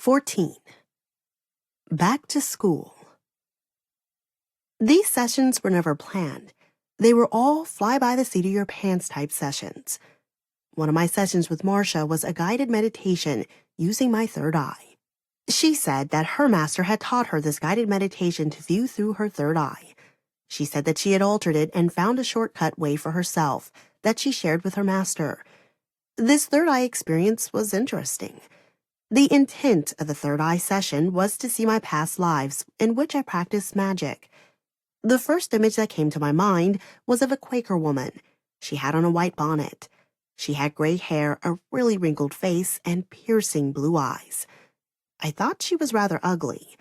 14. Back to school. These sessions were never planned. They were all fly-by-the-seat-of-your-pants type sessions. One of my sessions with Marcia was a guided meditation using my third eye. She said that her master had taught her this guided meditation to view through her third eye. She said that she had altered it and found a shortcut way for herself that she shared with her master. This third eye experience was interesting. The intent of the third eye session was to see my past lives in which I practiced magic. The first image that came to my mind was of a Quaker woman. She had on a white bonnet. She had gray hair, a really wrinkled face, and piercing blue eyes. I thought she was rather ugly.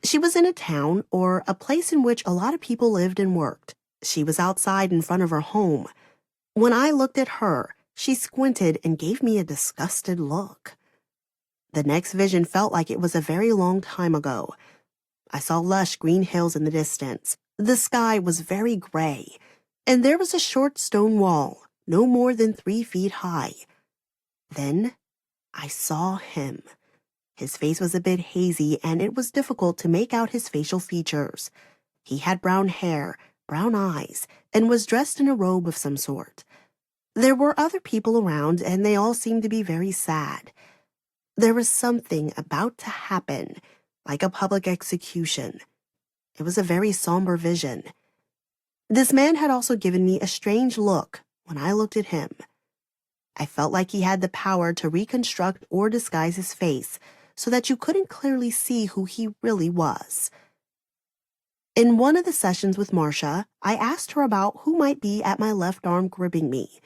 She was in a town or a place in which a lot of people lived and worked. She was outside in front of her home. When I looked at her, she squinted and gave me a disgusted look. The next vision felt like it was a very long time ago. I saw lush green hills in the distance. The sky was very gray, and there was a short stone wall, no more than 3 feet high. Then I saw him. His face was a bit hazy, and it was difficult to make out his facial features. He had brown hair, brown eyes, and was dressed in a robe of some sort. There were other people around, and they all seemed to be very sad. There was something about to happen, like a public execution. It was a very somber vision. This man had also given me a strange look when I looked at him. I felt like he had the power to reconstruct or disguise his face so that you couldn't clearly see who he really was. In one of the sessions with Marcia, I asked her about who might be at my left arm gripping me.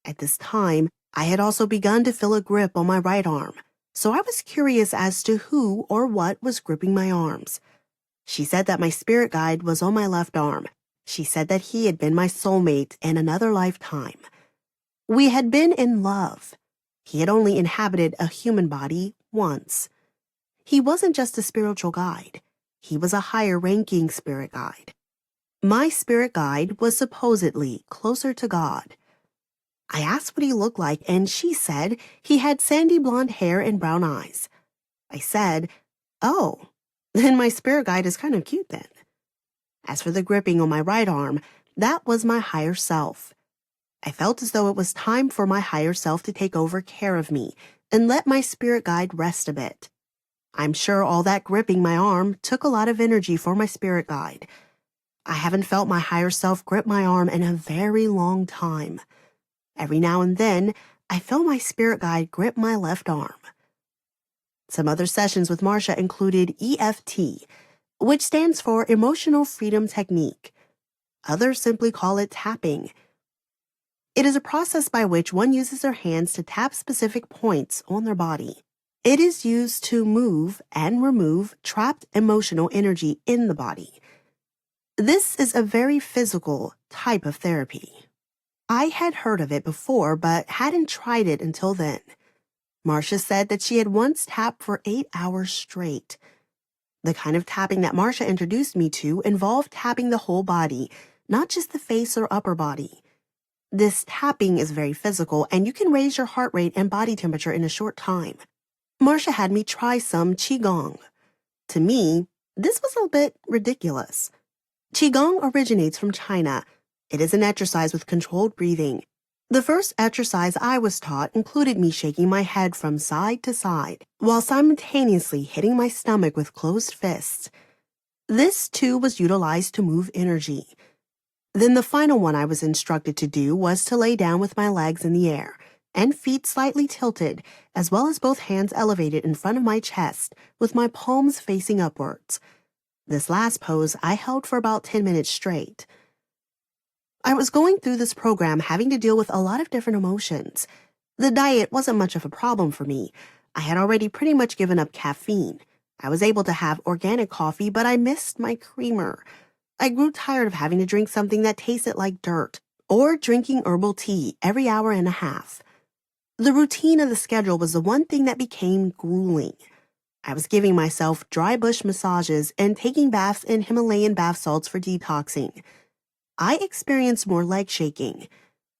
At this time, I had also begun to feel a grip on my right arm, so I was curious as to who or what was gripping my arms. She said that my spirit guide was on my left arm. She said that he had been my soulmate in another lifetime. We had been in love. He had only inhabited a human body once. He wasn't just a spiritual guide. He was a higher-ranking spirit guide. My spirit guide was supposedly closer to God. I asked what he looked like, and she said he had sandy blonde hair and brown eyes. I said, "Oh, then my spirit guide is kind of cute then." As for the gripping on my right arm, that was my higher self. I felt as though it was time for my higher self to take over care of me and let my spirit guide rest a bit. I'm sure all that gripping my arm took a lot of energy for my spirit guide. I haven't felt my higher self grip my arm in a very long time. Every now and then, I feel my spirit guide grip my left arm. Some other sessions with Marcia included EFT, which stands for Emotional Freedom Technique. Others simply call it tapping. It is a process by which one uses their hands to tap specific points on their body. It is used to move and remove trapped emotional energy in the body. This is a very physical type of therapy. I had heard of it before, but hadn't tried it until then. Marcia said that she had once tapped for 8 hours straight. The kind of tapping that Marcia introduced me to involved tapping the whole body, not just the face or upper body. This tapping is very physical, and you can raise your heart rate and body temperature in a short time. Marcia had me try some Qigong. To me, this was a bit ridiculous. Qigong originates from China. It is an exercise with controlled breathing. The first exercise I was taught included me shaking my head from side to side, while simultaneously hitting my stomach with closed fists. This, too, was utilized to move energy. Then the final one I was instructed to do was to lay down with my legs in the air, and feet slightly tilted, as well as both hands elevated in front of my chest, with my palms facing upwards. This last pose I held for about 10 minutes straight. I was going through this program having to deal with a lot of different emotions. The diet wasn't much of a problem for me. I had already pretty much given up caffeine. I was able to have organic coffee, but I missed my creamer. I grew tired of having to drink something that tasted like dirt, or drinking herbal tea every hour and a half. The routine of the schedule was the one thing that became grueling. I was giving myself dry bush massages and taking baths in Himalayan bath salts for detoxing. I experienced more leg shaking.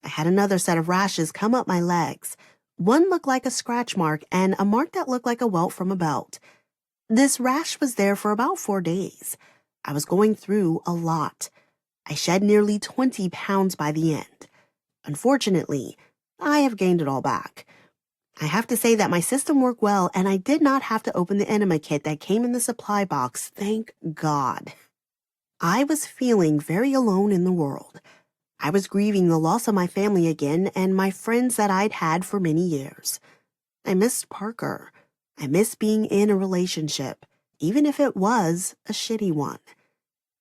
I had another set of rashes come up my legs. One looked like a scratch mark and a mark that looked like a welt from a belt. This rash was there for about 4 days. I was going through a lot. I shed nearly 20 pounds by the end. Unfortunately, I have gained it all back. I have to say that my system worked well and I did not have to open the enema kit that came in the supply box, thank God. I was feeling very alone in the world. I was grieving the loss of my family again and my friends that I'd had for many years. I missed Parker. I missed being in a relationship, even if it was a shitty one.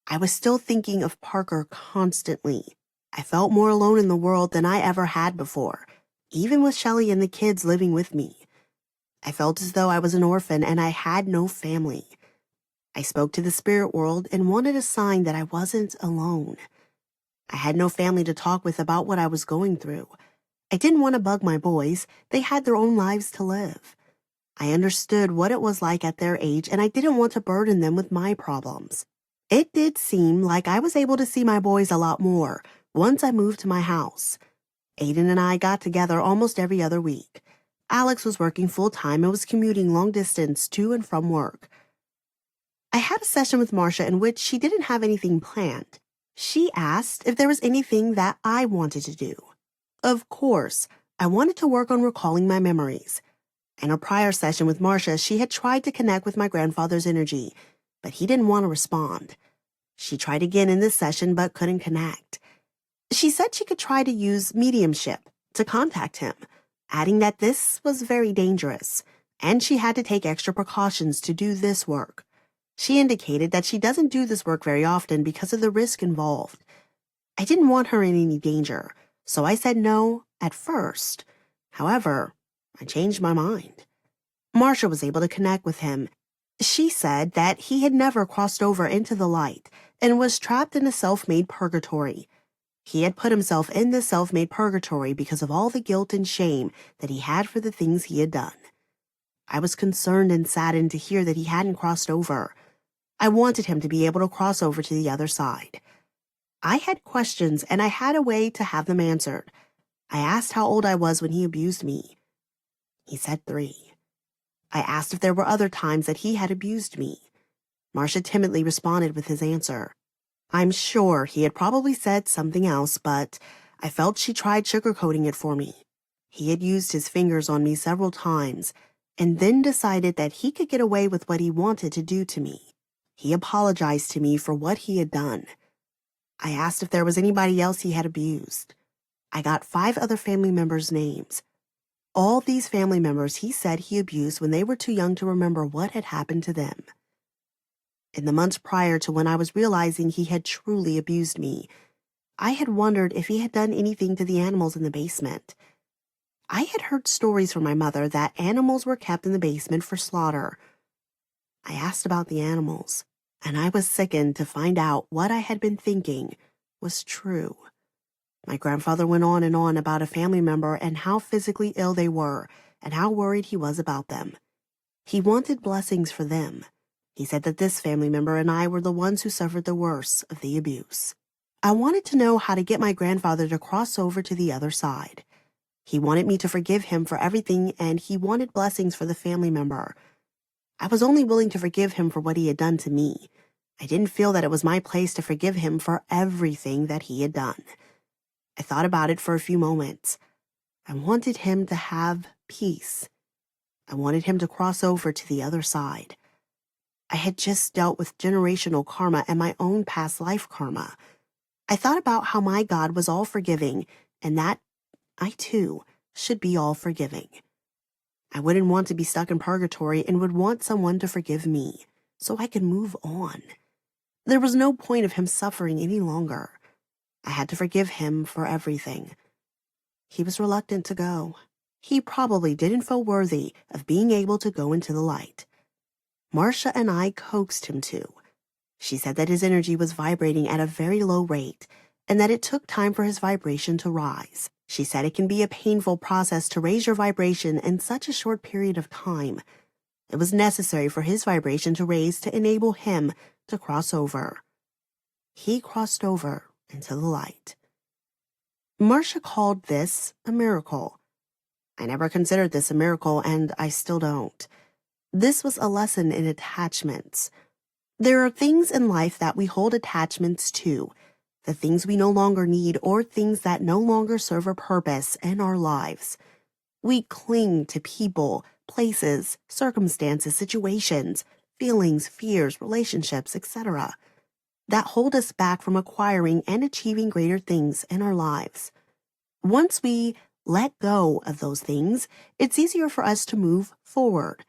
I was still thinking of Parker constantly. I felt more alone in the world than I ever had before, even with Shelley and the kids living with me. I felt as though I was an orphan and I had no family. I spoke to the spirit world and wanted a sign that I wasn't alone. I had no family to talk with about what I was going through. I didn't want to bug my boys. They had their own lives to live. I understood what it was like at their age and I didn't want to burden them with my problems. It did seem like I was able to see my boys a lot more once I moved to my house. Aiden and I got together almost every other week. Alex was working full-time and was commuting long distance to and from work. I had a session with Marcia in which she didn't have anything planned. She asked if there was anything that I wanted to do. Of course, I wanted to work on recalling my memories. In a prior session with Marcia, she had tried to connect with my grandfather's energy, but he didn't want to respond. She tried again in this session but couldn't connect. She said she could try to use mediumship to contact him, adding that this was very dangerous, and she had to take extra precautions to do this work. She indicated that she doesn't do this work very often because of the risk involved. I didn't want her in any danger, so I said no at first. However, I changed my mind. Marcia was able to connect with him. She said that he had never crossed over into the light and was trapped in a self-made purgatory. He had put himself in this self-made purgatory because of all the guilt and shame that he had for the things he had done. I was concerned and saddened to hear that he hadn't crossed over. I wanted him to be able to cross over to the other side. I had questions and I had a way to have them answered. I asked how old I was when he abused me. He said 3. I asked if there were other times that he had abused me. Marcia timidly responded with his answer. I'm sure he had probably said something else, but I felt she tried sugarcoating it for me. He had used his fingers on me several times and then decided that he could get away with what he wanted to do to me. He apologized to me for what he had done. I asked if there was anybody else he had abused. I got 5 other family members' names. All these family members he said he abused when they were too young to remember what had happened to them. In the months prior to when I was realizing he had truly abused me, I had wondered if he had done anything to the animals in the basement. I had heard stories from my mother that animals were kept in the basement for slaughter. I asked about the animals, and I was sickened to find out what I had been thinking was true. My grandfather went on and on about a family member and how physically ill they were and how worried he was about them. He wanted blessings for them. He said that this family member and I were the ones who suffered the worst of the abuse. I wanted to know how to get my grandfather to cross over to the other side. He wanted me to forgive him for everything and he wanted blessings for the family member. I was only willing to forgive him for what he had done to me. I didn't feel that it was my place to forgive him for everything that he had done. I thought about it for a few moments. I wanted him to have peace. I wanted him to cross over to the other side. I had just dealt with generational karma and my own past life karma. I thought about how my God was all forgiving and that I too should be all forgiving. I wouldn't want to be stuck in purgatory and would want someone to forgive me so I could move on. There was no point of him suffering any longer. I had to forgive him for everything. He was reluctant to go. He probably didn't feel worthy of being able to go into the light. Marcia and I coaxed him to. She said that his energy was vibrating at a very low rate and that it took time for his vibration to rise. She said it can be a painful process to raise your vibration in such a short period of time. It was necessary for his vibration to raise to enable him to cross over. He crossed over into the light. Marcia called this a miracle. I never considered this a miracle, and I still don't. This was a lesson in attachments. There are things in life that we hold attachments to, the things we no longer need or things that no longer serve a purpose in our lives. We cling to people, places, circumstances, situations, feelings, fears, relationships, etc. that hold us back from acquiring and achieving greater things in our lives. Once we let go of those things, it's easier for us to move forward.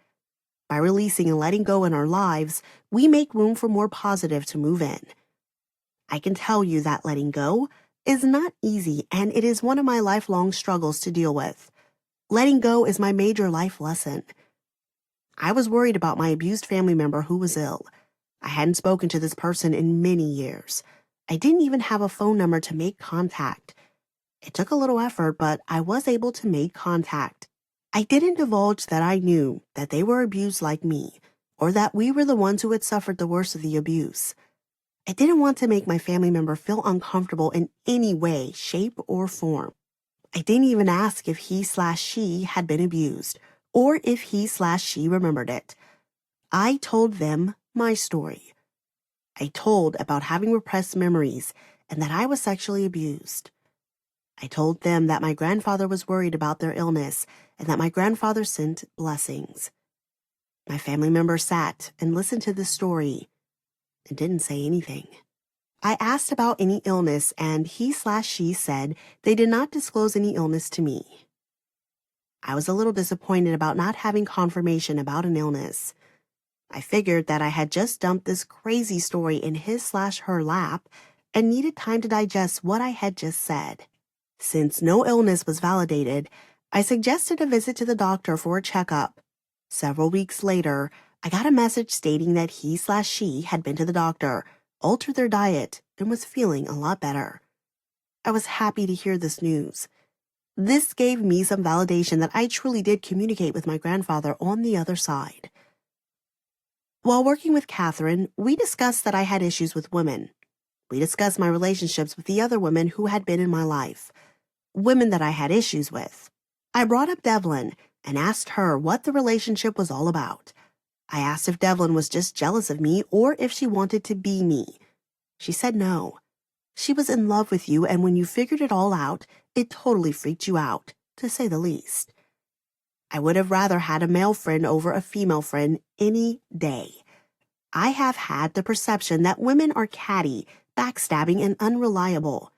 By releasing and letting go in our lives, we make room for more positive to move in. I can tell you that letting go is not easy, and it is one of my lifelong struggles to deal with. Letting go is my major life lesson. I was worried about my abused family member who was ill. I hadn't spoken to this person in many years. I didn't even have a phone number to make contact. It took a little effort, but I was able to make contact. I didn't divulge that I knew that they were abused like me, or that we were the ones who had suffered the worst of the abuse. I didn't want to make my family member feel uncomfortable in any way, shape, or form. I didn't even ask if he/she had been abused, or if he/she remembered it. I told them my story. I told about having repressed memories and that I was sexually abused. I told them that my grandfather was worried about their illness and that my grandfather sent blessings. My family member sat and listened to this story and didn't say anything. I asked about any illness, and he/she said they did not disclose any illness to me. I was a little disappointed about not having confirmation about an illness. I figured that I had just dumped this crazy story in his/her lap and needed time to digest what I had just said. Since no illness was validated, I suggested a visit to the doctor for a checkup. Several weeks later, I got a message stating that he/she had been to the doctor, altered their diet, and was feeling a lot better. I was happy to hear this news. This gave me some validation that I truly did communicate with my grandfather on the other side. While working with Catherine, we discussed that I had issues with women. We discussed my relationships with the other women who had been in my life, women that I had issues with. I brought up Devlin and asked her what the relationship was all about. I asked if Devlin was just jealous of me or if she wanted to be me. She said no. She was in love with you, and when you figured it all out, it totally freaked you out, to say the least. I would have rather had a male friend over a female friend any day. I have had the perception that women are catty, backstabbing, and unreliable,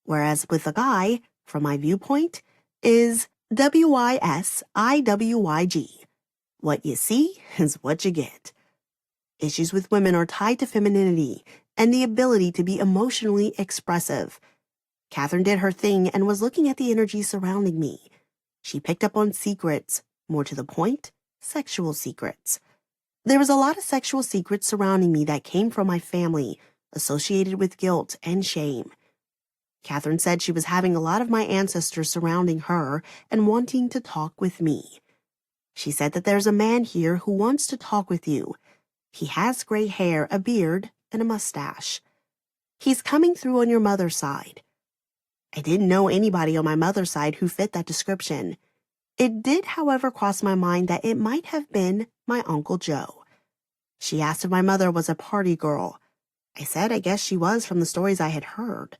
whereas with a guy, from my viewpoint, is WISIWYG. What you see is what you get. Issues with women are tied to femininity and the ability to be emotionally expressive. Catherine did her thing and was looking at the energy surrounding me. She picked up on secrets, more to the point, sexual secrets. There was a lot of sexual secrets surrounding me that came from my family, associated with guilt and shame. Catherine said she was having a lot of my ancestors surrounding her and wanting to talk with me. She said that there's a man here who wants to talk with you. He has gray hair, a beard, and a mustache. He's coming through on your mother's side. I didn't know anybody on my mother's side who fit that description. It did, however, cross my mind that it might have been my Uncle Joe. She asked if my mother was a party girl. I said I guess she was from the stories I had heard.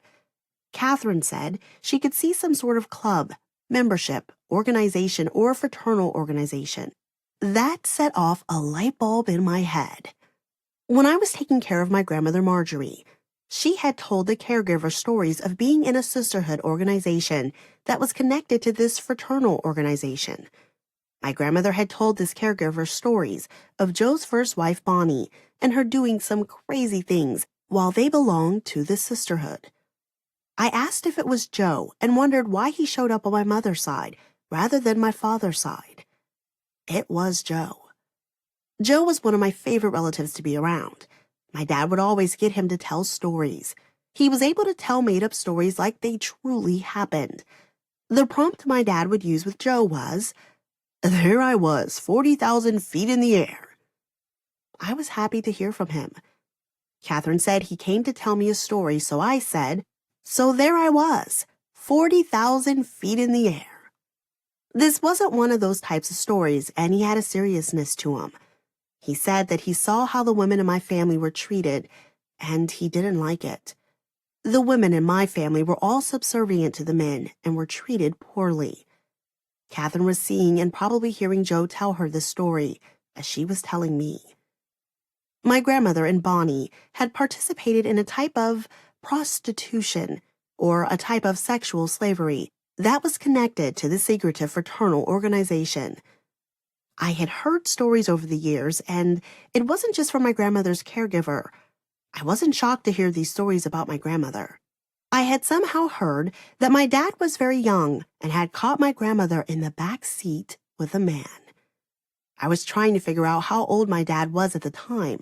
Catherine said she could see some sort of club, membership, organization, or fraternal organization. That set off a light bulb in my head. When I was taking care of my grandmother Marjorie, she had told the caregiver stories of being in a sisterhood organization that was connected to this fraternal organization. My grandmother had told this caregiver stories of Joe's first wife, Bonnie, and her doing some crazy things while they belonged to this sisterhood. I asked if it was Joe and wondered why he showed up on my mother's side rather than my father's side. It was Joe. Joe was one of my favorite relatives to be around. My dad would always get him to tell stories. He was able to tell made-up stories like they truly happened. The prompt my dad would use with Joe was, "There I was, 40,000 feet in the air." I was happy to hear from him. Catherine said he came to tell me a story, so I said, "So there I was, 40,000 feet in the air." This wasn't one of those types of stories, and he had a seriousness to him. He said that he saw how the women in my family were treated, and he didn't like it. The women in my family were all subservient to the men and were treated poorly. Catherine was seeing and probably hearing Joe tell her this story, as she was telling me. My grandmother and Bonnie had participated in a type of prostitution, or a type of sexual slavery, that was connected to the secretive fraternal organization. I had heard stories over the years, and it wasn't just from my grandmother's caregiver. I wasn't shocked to hear these stories about my grandmother. I had somehow heard that my dad was very young and had caught my grandmother in the back seat with a man. I was trying to figure out how old my dad was at the time.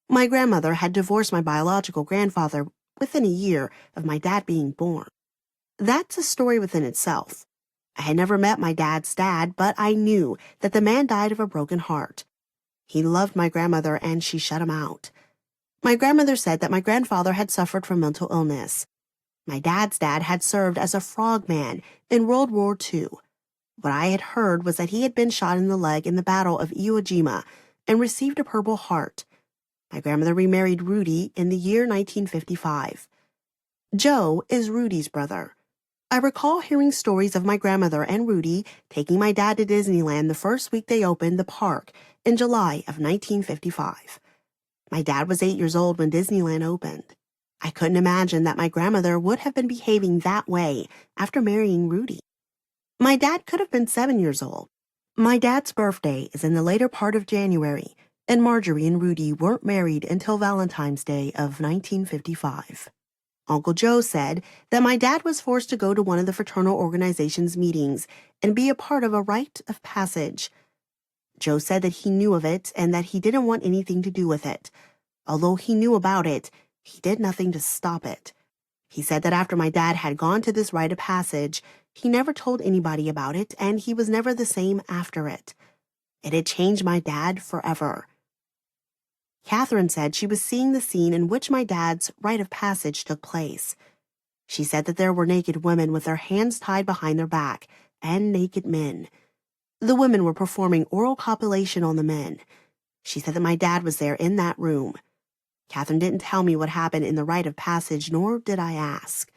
My grandmother had divorced my biological grandfather within a year of my dad being born. That's a story within itself. I had never met my dad's dad, but I knew that the man died of a broken heart. He loved my grandmother and she shut him out. My grandmother said that my grandfather had suffered from mental illness. My dad's dad had served as a frogman in World War II. What I had heard was that he had been shot in the leg in the Battle of Iwo Jima and received a Purple Heart. My grandmother remarried Rudy in the year 1955. Joe is Rudy's brother. I recall hearing stories of my grandmother and Rudy taking my dad to Disneyland the first week they opened the park in July of 1955. My dad was 8 years old when Disneyland opened. I couldn't imagine that my grandmother would have been behaving that way after marrying Rudy. My dad could have been 7 years old. My dad's birthday is in the later part of January, and Marjorie and Rudy weren't married until Valentine's Day of 1955. Uncle Joe said that my dad was forced to go to one of the fraternal organization's meetings and be a part of a rite of passage. Joe said that he knew of it and that he didn't want anything to do with it. Although he knew about it, he did nothing to stop it. He said that after my dad had gone to this rite of passage, he never told anybody about it and he was never the same after it. It had changed my dad forever. Catherine said she was seeing the scene in which my dad's rite of passage took place. She said that there were naked women with their hands tied behind their back and naked men. The women were performing oral copulation on the men. She said that my dad was there in that room. Catherine didn't tell me what happened in the rite of passage, nor did I ask.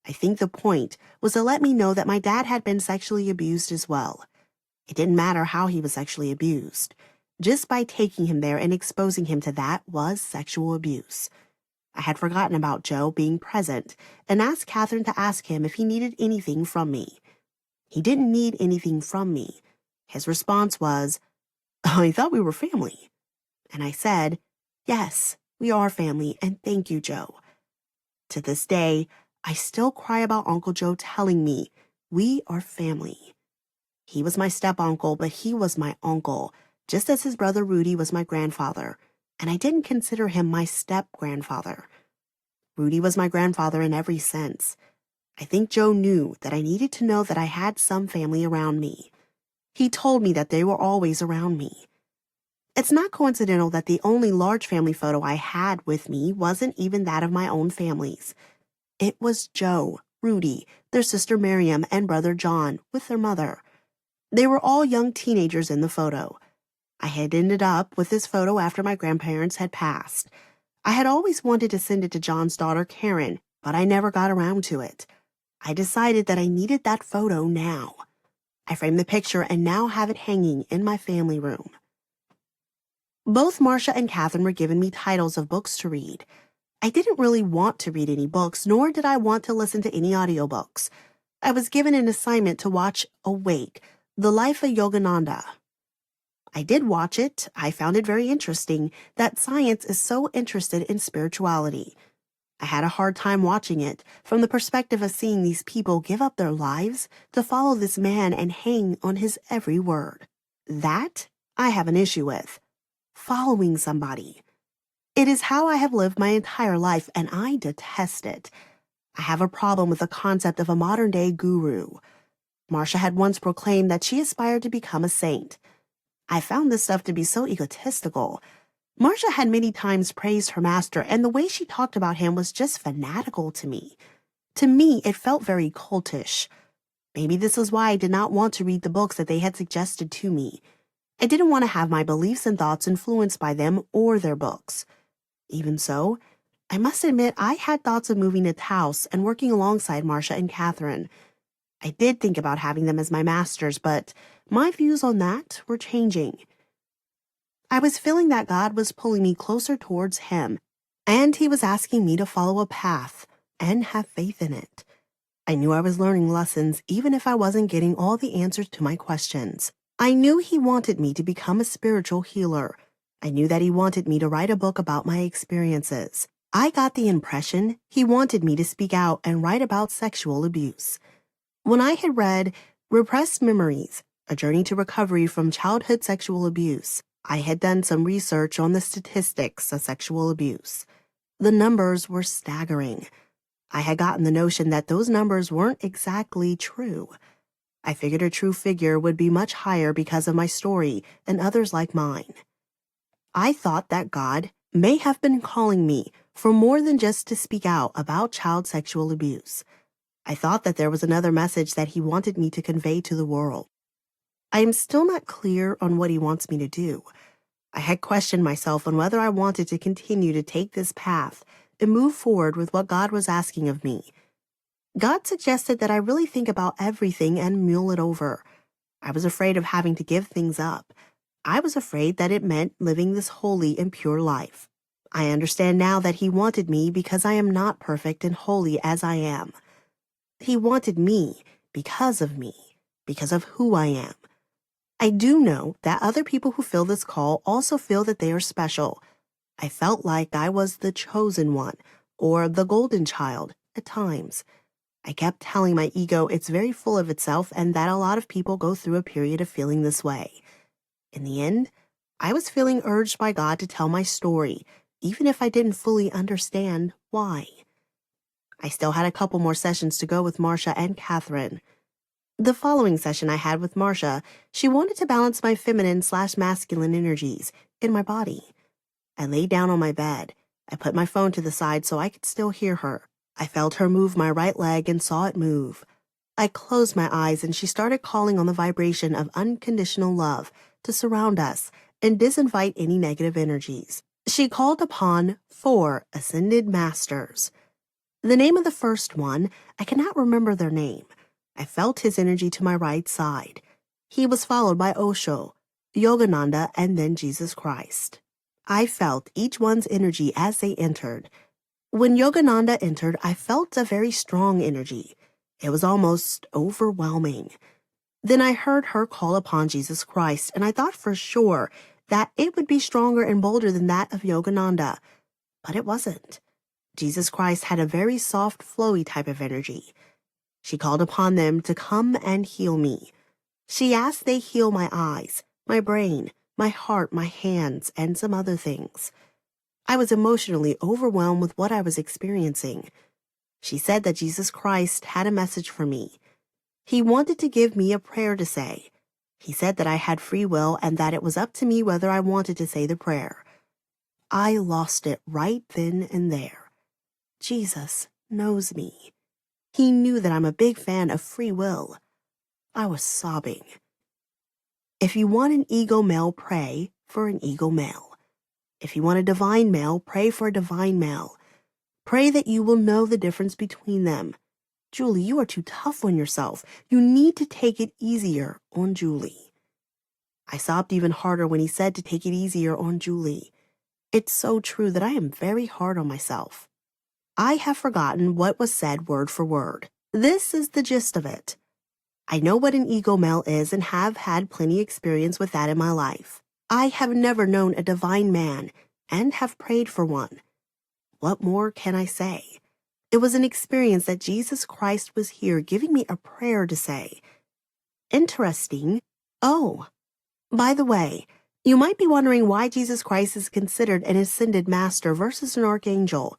I think the point was to let me know that my dad had been sexually abused as well. It didn't matter how he was sexually abused. Just by taking him there and exposing him to that was sexual abuse. I had forgotten about Joe being present and asked Catherine to ask him if he needed anything from me. He didn't need anything from me. His response was, "I thought we were family." And I said, "Yes, we are family, and thank you, Joe." To this day, I still cry about Uncle Joe telling me, "We are family." He was my step-uncle, but he was my uncle, just as his brother Rudy was my grandfather, and I didn't consider him my step-grandfather. Rudy was my grandfather in every sense. I think Joe knew that I needed to know that I had some family around me. He told me that they were always around me. It's not coincidental that the only large family photo I had with me wasn't even that of my own family's. It was Joe, Rudy, their sister Miriam, and brother John with their mother. They were all young teenagers in the photo. I had ended up with this photo after my grandparents had passed. I had always wanted to send it to John's daughter Karen, but I never got around to it. I decided that I needed that photo now. I framed the picture and now have it hanging in my family room. Both Marcia and Catherine were giving me titles of books to read. I didn't really want to read any books, nor did I want to listen to any audiobooks. I was given an assignment to watch Awake, The Life of Yogananda. I did watch it. I found it very interesting that science is so interested in spirituality. I had a hard time watching it from the perspective of seeing these people give up their lives to follow this man and hang on his every word. That I have an issue with. Following somebody. It is how I have lived my entire life, and I detest it. I have a problem with the concept of a modern-day guru. Marcia had once proclaimed that she aspired to become a saint. I found this stuff to be so egotistical. Marcia had many times praised her master, and the way she talked about him was just fanatical to me. To me, it felt very cultish. Maybe this was why I did not want to read the books that they had suggested to me. I didn't want to have my beliefs and thoughts influenced by them or their books. Even so, I must admit I had thoughts of moving to Taos and working alongside Marcia and Catherine. I did think about having them as my masters, but my views on that were changing. I was feeling that God was pulling me closer towards Him, and He was asking me to follow a path and have faith in it. I knew I was learning lessons even if I wasn't getting all the answers to my questions. I knew He wanted me to become a spiritual healer. I knew that He wanted me to write a book about my experiences. I got the impression He wanted me to speak out and write about sexual abuse. When I had read Repressed Memories, A Journey to Recovery from Childhood Sexual Abuse, I had done some research on the statistics of sexual abuse. The numbers were staggering. I had gotten the notion that those numbers weren't exactly true. I figured a true figure would be much higher because of my story and others like mine. I thought that God may have been calling me for more than just to speak out about child sexual abuse. I thought that there was another message that He wanted me to convey to the world. I am still not clear on what He wants me to do. I had questioned myself on whether I wanted to continue to take this path and move forward with what God was asking of me. God suggested that I really think about everything and mull it over. I was afraid of having to give things up. I was afraid that it meant living this holy and pure life. I understand now that He wanted me because I am not perfect and holy as I am. He wanted me because of who I am. I do know that other people who feel this call also feel that they are special. I felt like I was the chosen one or the golden child at times. I kept telling my ego it's very full of itself and that a lot of people go through a period of feeling this way. In the end, I was feeling urged by God to tell my story, even if I didn't fully understand why. I still had a couple more sessions to go with Marcia and Catherine. The following session I had with Marcia, she wanted to balance my feminine/masculine energies in my body. I lay down on my bed. I put my phone to the side so I could still hear her. I felt her move my right leg and saw it move. I closed my eyes and she started calling on the vibration of unconditional love to surround us and disinvite any negative energies. She called upon 4 ascended masters. The name of the first one, I cannot remember their name. I felt his energy to my right side. He was followed by Osho, Yogananda, and then Jesus Christ. I felt each one's energy as they entered. When Yogananda entered, I felt a very strong energy. It was almost overwhelming. Then I heard her call upon Jesus Christ, and I thought for sure that it would be stronger and bolder than that of Yogananda. But it wasn't. Jesus Christ had a very soft, flowy type of energy. She called upon them to come and heal me. She asked they heal my eyes, my brain, my heart, my hands, and some other things. I was emotionally overwhelmed with what I was experiencing. She said that Jesus Christ had a message for me. He wanted to give me a prayer to say. He said that I had free will and that it was up to me whether I wanted to say the prayer. I lost it right then and there. Jesus knows me. He knew that I'm a big fan of free will. I was sobbing. If you want an ego male, pray for an ego male. If you want a divine male, pray for a divine male. Pray that you will know the difference between them. Julie, you are too tough on yourself. You need to take it easier on Julie. I sobbed even harder when he said to take it easier on Julie. It's so true that I am very hard on myself. I have forgotten what was said word for word. This is the gist of it. I know what an ego male is and have had plenty experience with that in my life. I have never known a divine man and have prayed for one. What more can I say? It was an experience that Jesus Christ was here giving me a prayer to say. Interesting. Oh, by the way, you might be wondering why Jesus Christ is considered an ascended master versus an archangel.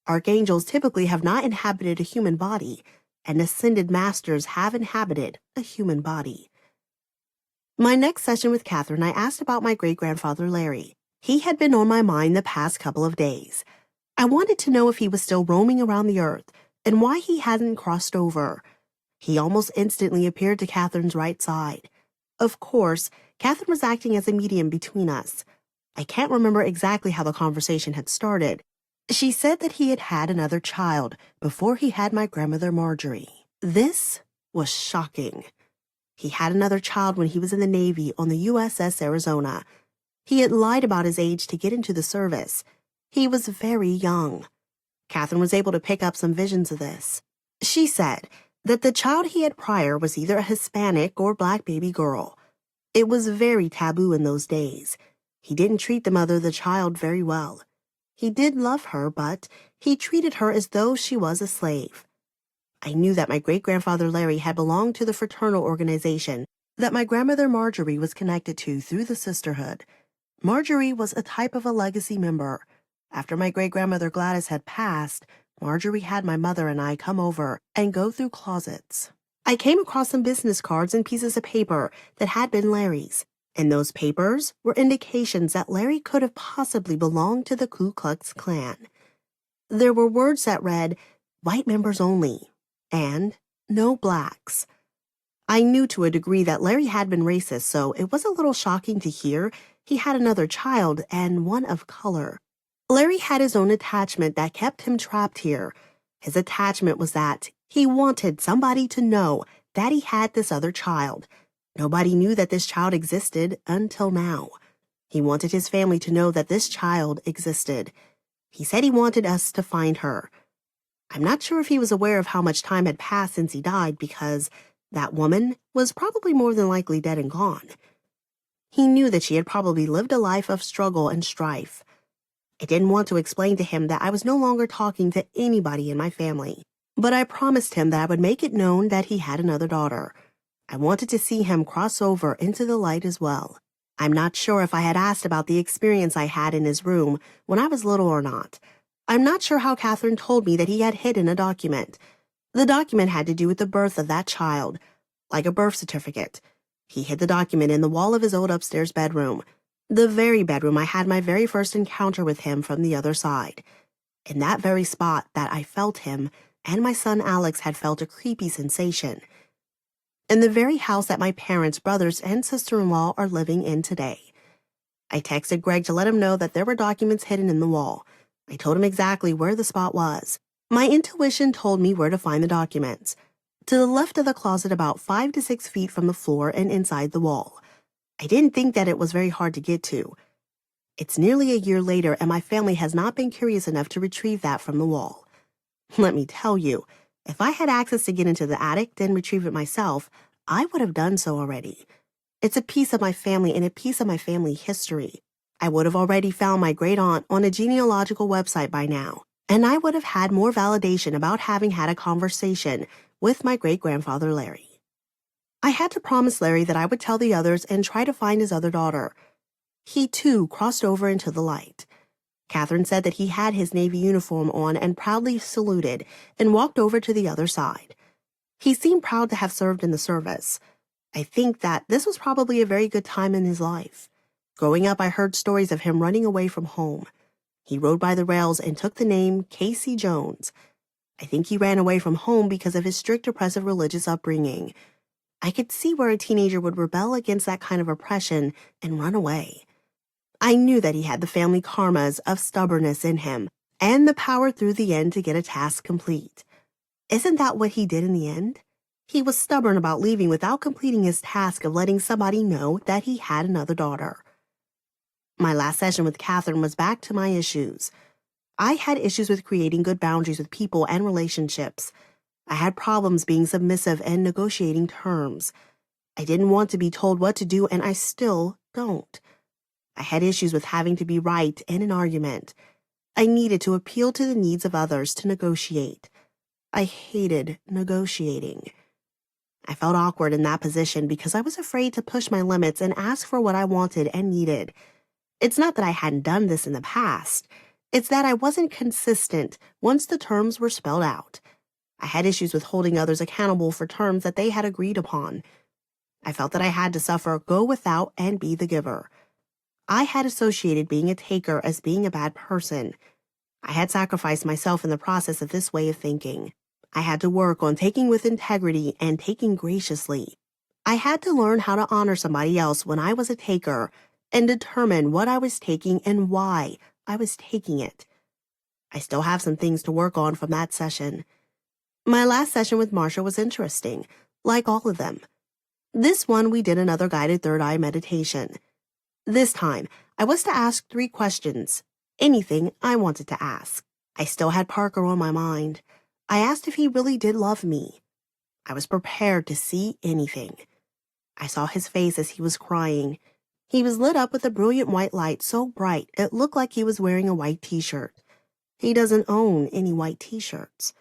Archangels typically have not inhabited a human body, and ascended masters have inhabited a human body. My next session with Catherine, I asked about my great-grandfather Larry. He had been on my mind the past couple of days. I wanted to know if he was still roaming around the earth and why he hadn't crossed over. He almost instantly appeared to Catherine's right side. Of course, Catherine was acting as a medium between us. I can't remember exactly how the conversation had started. She said that he had had another child before he had my grandmother Marjorie. This was shocking. He had another child when he was in the Navy on the USS Arizona. He had lied about his age to get into the service. He was very young. Catherine was able to pick up some visions of this. She said that the child he had prior was either a Hispanic or black baby girl. It was very taboo in those days. He didn't treat the mother of the child very well. He did love her, but he treated her as though she was a slave. I knew that my great-grandfather Larry had belonged to the fraternal organization that my grandmother Marjorie was connected to through the sisterhood. Marjorie was a type of a legacy member. After my great-grandmother Gladys had passed, Marjorie had my mother and I come over and go through closets. I came across some business cards and pieces of paper that had been Larry's. And those papers were indications that Larry could have possibly belonged to the Ku Klux Klan. There were words that read, "White members only," and "No blacks." I knew to a degree that Larry had been racist, so it was a little shocking to hear he had another child and one of color. Larry had his own attachment that kept him trapped here. His attachment was that he wanted somebody to know that he had this other child. Nobody knew that this child existed until now. He wanted his family to know that this child existed. He said he wanted us to find her. I'm not sure if he was aware of how much time had passed since he died because that woman was probably more than likely dead and gone. He knew that she had probably lived a life of struggle and strife. I didn't want to explain to him that I was no longer talking to anybody in my family, but I promised him that I would make it known that he had another daughter. I wanted to see him cross over into the light as well. I'm not sure if I had asked about the experience I had in his room when I was little or not. I'm not sure how Catherine told me that he had hidden a document. The document had to do with the birth of that child, like a birth certificate. He hid the document in the wall of his old upstairs bedroom, the very bedroom I had my very first encounter with him from the other side. In that very spot that I felt him, and my son Alex had felt a creepy sensation. In the very house that my parents, brothers, and sister-in-law are living in today. I texted Greg to let him know that there were documents hidden in the wall. I told him exactly where the spot was. My intuition told me where to find the documents. To the left of the closet, about 5 to 6 feet from the floor and inside the wall. I didn't think that it was very hard to get to. It's nearly a year later, and my family has not been curious enough to retrieve that from the wall. Let me tell you, if I had access to get into the attic and retrieve it myself, I would have done so already. It's a piece of my family and a piece of my family history. I would have already found my great-aunt on a genealogical website by now, and I would have had more validation about having had a conversation with my great-grandfather Larry. I had to promise Larry that I would tell the others and try to find his other daughter. He, too, crossed over into the light. Catherine said that he had his Navy uniform on and proudly saluted and walked over to the other side. He seemed proud to have served in the service. I think that this was probably a very good time in his life. Growing up, I heard stories of him running away from home. He rode by the rails and took the name Casey Jones. I think he ran away from home because of his strict, oppressive religious upbringing. I could see where a teenager would rebel against that kind of oppression and run away. I knew that he had the family karmas of stubbornness in him and the power through the end to get a task complete. Isn't that what he did in the end? He was stubborn about leaving without completing his task of letting somebody know that he had another daughter. My last session with Catherine was back to my issues. I had issues with creating good boundaries with people and relationships. I had problems being submissive and negotiating terms. I didn't want to be told what to do, and I still don't. I had issues with having to be right in an argument. I needed to appeal to the needs of others to negotiate. I hated negotiating. I felt awkward in that position because I was afraid to push my limits and ask for what I wanted and needed. It's not that I hadn't done this in the past. It's that I wasn't consistent once the terms were spelled out. I had issues with holding others accountable for terms that they had agreed upon. I felt that I had to suffer, go without, and be the giver. I had associated being a taker as being a bad person. I had sacrificed myself in the process of this way of thinking. I had to work on taking with integrity and taking graciously. I had to learn how to honor somebody else when I was a taker and determine what I was taking and why I was taking it. I still have some things to work on from that session. My last session with Marsha was interesting, like all of them. This one, we did another guided third eye meditation. This time, I was to ask 3 questions, anything I wanted to ask. I still had Parker on my mind. I asked if he really did love me. I was prepared to see anything. I saw his face as he was crying. He was lit up with a brilliant white light so bright it looked like he was wearing a white t-shirt. He doesn't own any white t-shirts.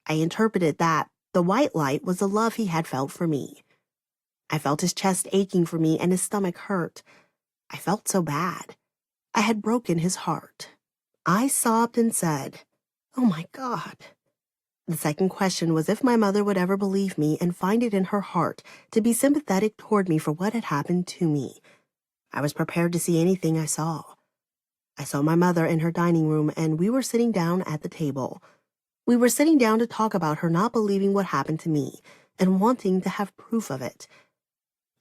I interpreted that the white light was the love he had felt for me. I felt his chest aching for me and his stomach hurt. I felt so bad. I had broken his heart. I sobbed and said, "Oh my God." The second question was if my mother would ever believe me and find it in her heart to be sympathetic toward me for what had happened to me. I was prepared to see anything I saw. I saw my mother in her dining room, and we were sitting down at the table. We were sitting down to talk about her not believing what happened to me and wanting to have proof of it.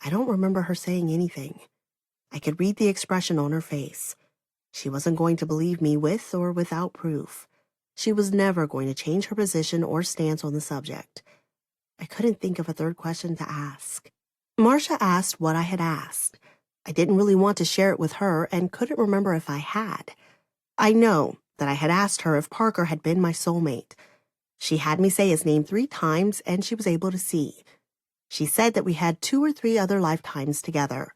I don't remember her saying anything. I could read the expression on her face. She wasn't going to believe me with or without proof. She was never going to change her position or stance on the subject. I couldn't think of a third question to ask. Marsha asked what I had asked. I didn't really want to share it with her and couldn't remember if I had. I know that I had asked her if Parker had been my soulmate. She had me say his name 3 times and she was able to see. She said that we had 2 or 3 other lifetimes together.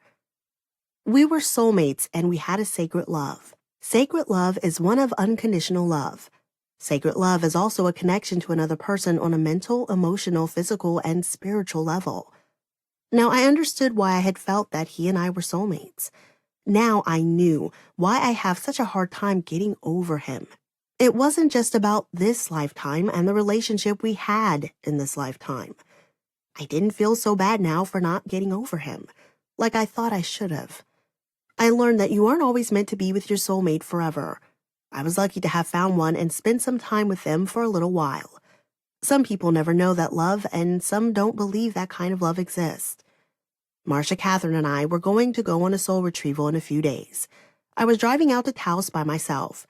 We were soulmates and we had a sacred love. Sacred love is one of unconditional love. Sacred love is also a connection to another person on a mental, emotional, physical, and spiritual level. Now, I understood why I had felt that he and I were soulmates. Now I knew why I have such a hard time getting over him. It wasn't just about this lifetime and the relationship we had in this lifetime. I didn't feel so bad now for not getting over him, like I thought I should have. I learned that you aren't always meant to be with your soulmate forever. I was lucky to have found one and spent some time with them for a little while. Some people never know that love, and some don't believe that kind of love exists. Marsha, Catherine, and I were going to go on a soul retrieval in a few days. I was driving out to Taos by myself.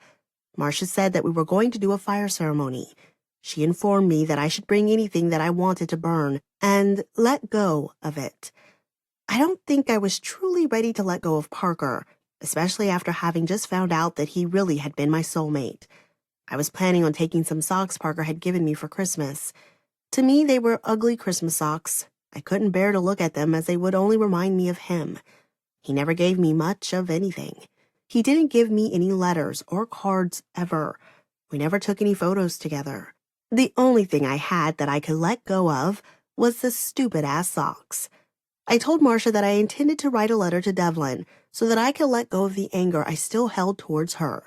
Marsha said that we were going to do a fire ceremony. She informed me that I should bring anything that I wanted to burn and let go of it. I don't think I was truly ready to let go of Parker, especially after having just found out that he really had been my soulmate. I was planning on taking some socks Parker had given me for Christmas. To me, they were ugly Christmas socks. I couldn't bear to look at them as they would only remind me of him. He never gave me much of anything. He didn't give me any letters or cards ever. We never took any photos together. The only thing I had that I could let go of was the stupid-ass socks. I told Marsha that I intended to write a letter to Devlin so that I could let go of the anger I still held towards her.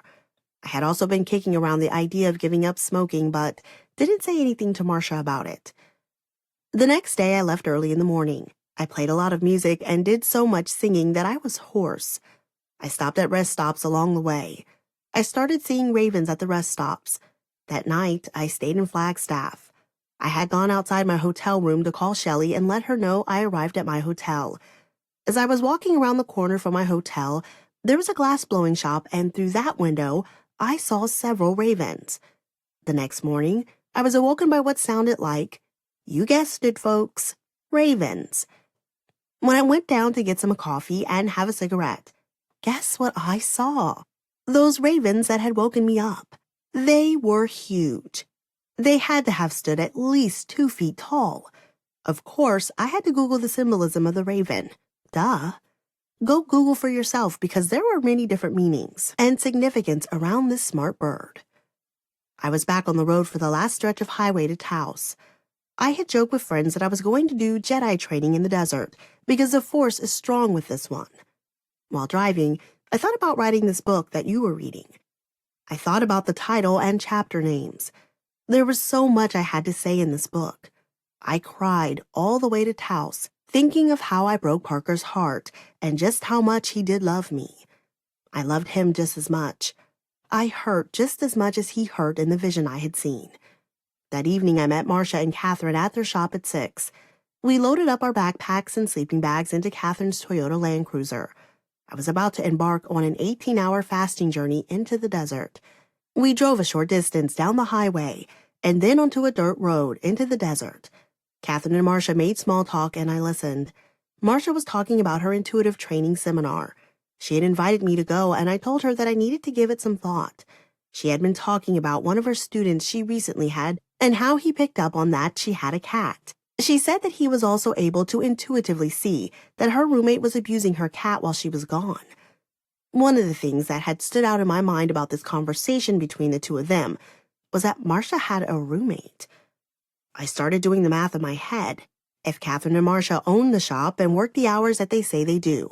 I had also been kicking around the idea of giving up smoking, but didn't say anything to Marsha about it. The next day, I left early in the morning. I played a lot of music and did so much singing that I was hoarse. I stopped at rest stops along the way. I started seeing ravens at the rest stops. That night, I stayed in Flagstaff. I had gone outside my hotel room to call Shelley and let her know I arrived at my hotel. As I was walking around the corner from my hotel, there was a glass-blowing shop, and through that window, I saw several ravens. The next morning, I was awoken by what sounded like, you guessed it, folks, ravens. When I went down to get some coffee and have a cigarette, guess what I saw? Those ravens that had woken me up. They were huge. They had to have stood at least 2 feet tall. Of course, I had to Google the symbolism of the raven. Duh. Go Google for yourself because there were many different meanings and significance around this smart bird. I was back on the road for the last stretch of highway to Taos. I had joked with friends that I was going to do Jedi training in the desert because the Force is strong with this one. While driving, I thought about writing this book that you were reading. I thought about the title and chapter names. There was so much I had to say in this book. I cried all the way to Taos, thinking of how I broke Parker's heart and just how much he did love me. I loved him just as much. I hurt just as much as he hurt in the vision I had seen. That evening, I met Marcia and Catherine at their shop at 6. We loaded up our backpacks and sleeping bags into Catherine's Toyota Land Cruiser. I was about to embark on an 18-hour fasting journey into the desert. We drove a short distance down the highway and then onto a dirt road into the desert. Catherine and Marcia made small talk and I listened. Marcia was talking about her intuitive training seminar. She had invited me to go and I told her that I needed to give it some thought. She had been talking about one of her students she recently had and how he picked up on that she had a cat. She said that he was also able to intuitively see that her roommate was abusing her cat while she was gone. One of the things that had stood out in my mind about this conversation between the two of them was that Marcia had a roommate. I started doing the math in my head. If Catherine and Marcia own the shop and work the hours that they say they do,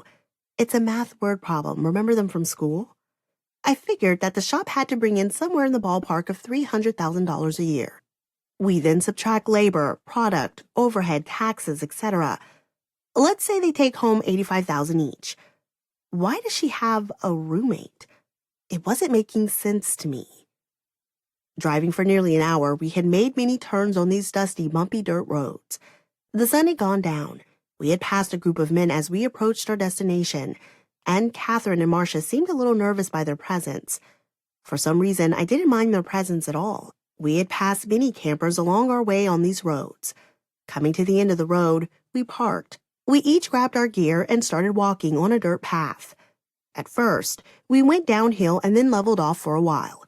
it's a math word problem. Remember them from school? I figured that the shop had to bring in somewhere in the ballpark of $300,000 a year. We then subtract labor, product, overhead, taxes, etc. Let's say they take home $85,000 each. Why does she have a roommate? It wasn't making sense to me. Driving for nearly an hour, we had made many turns on these dusty, bumpy dirt roads. The sun had gone down. We had passed a group of men as we approached our destination, and Catherine and Marcia seemed a little nervous by their presence. For some reason, I didn't mind their presence at all. We had passed many campers along our way on these roads. Coming to the end of the road, we parked. We each grabbed our gear and started walking on a dirt path. At first, we went downhill and then leveled off for a while.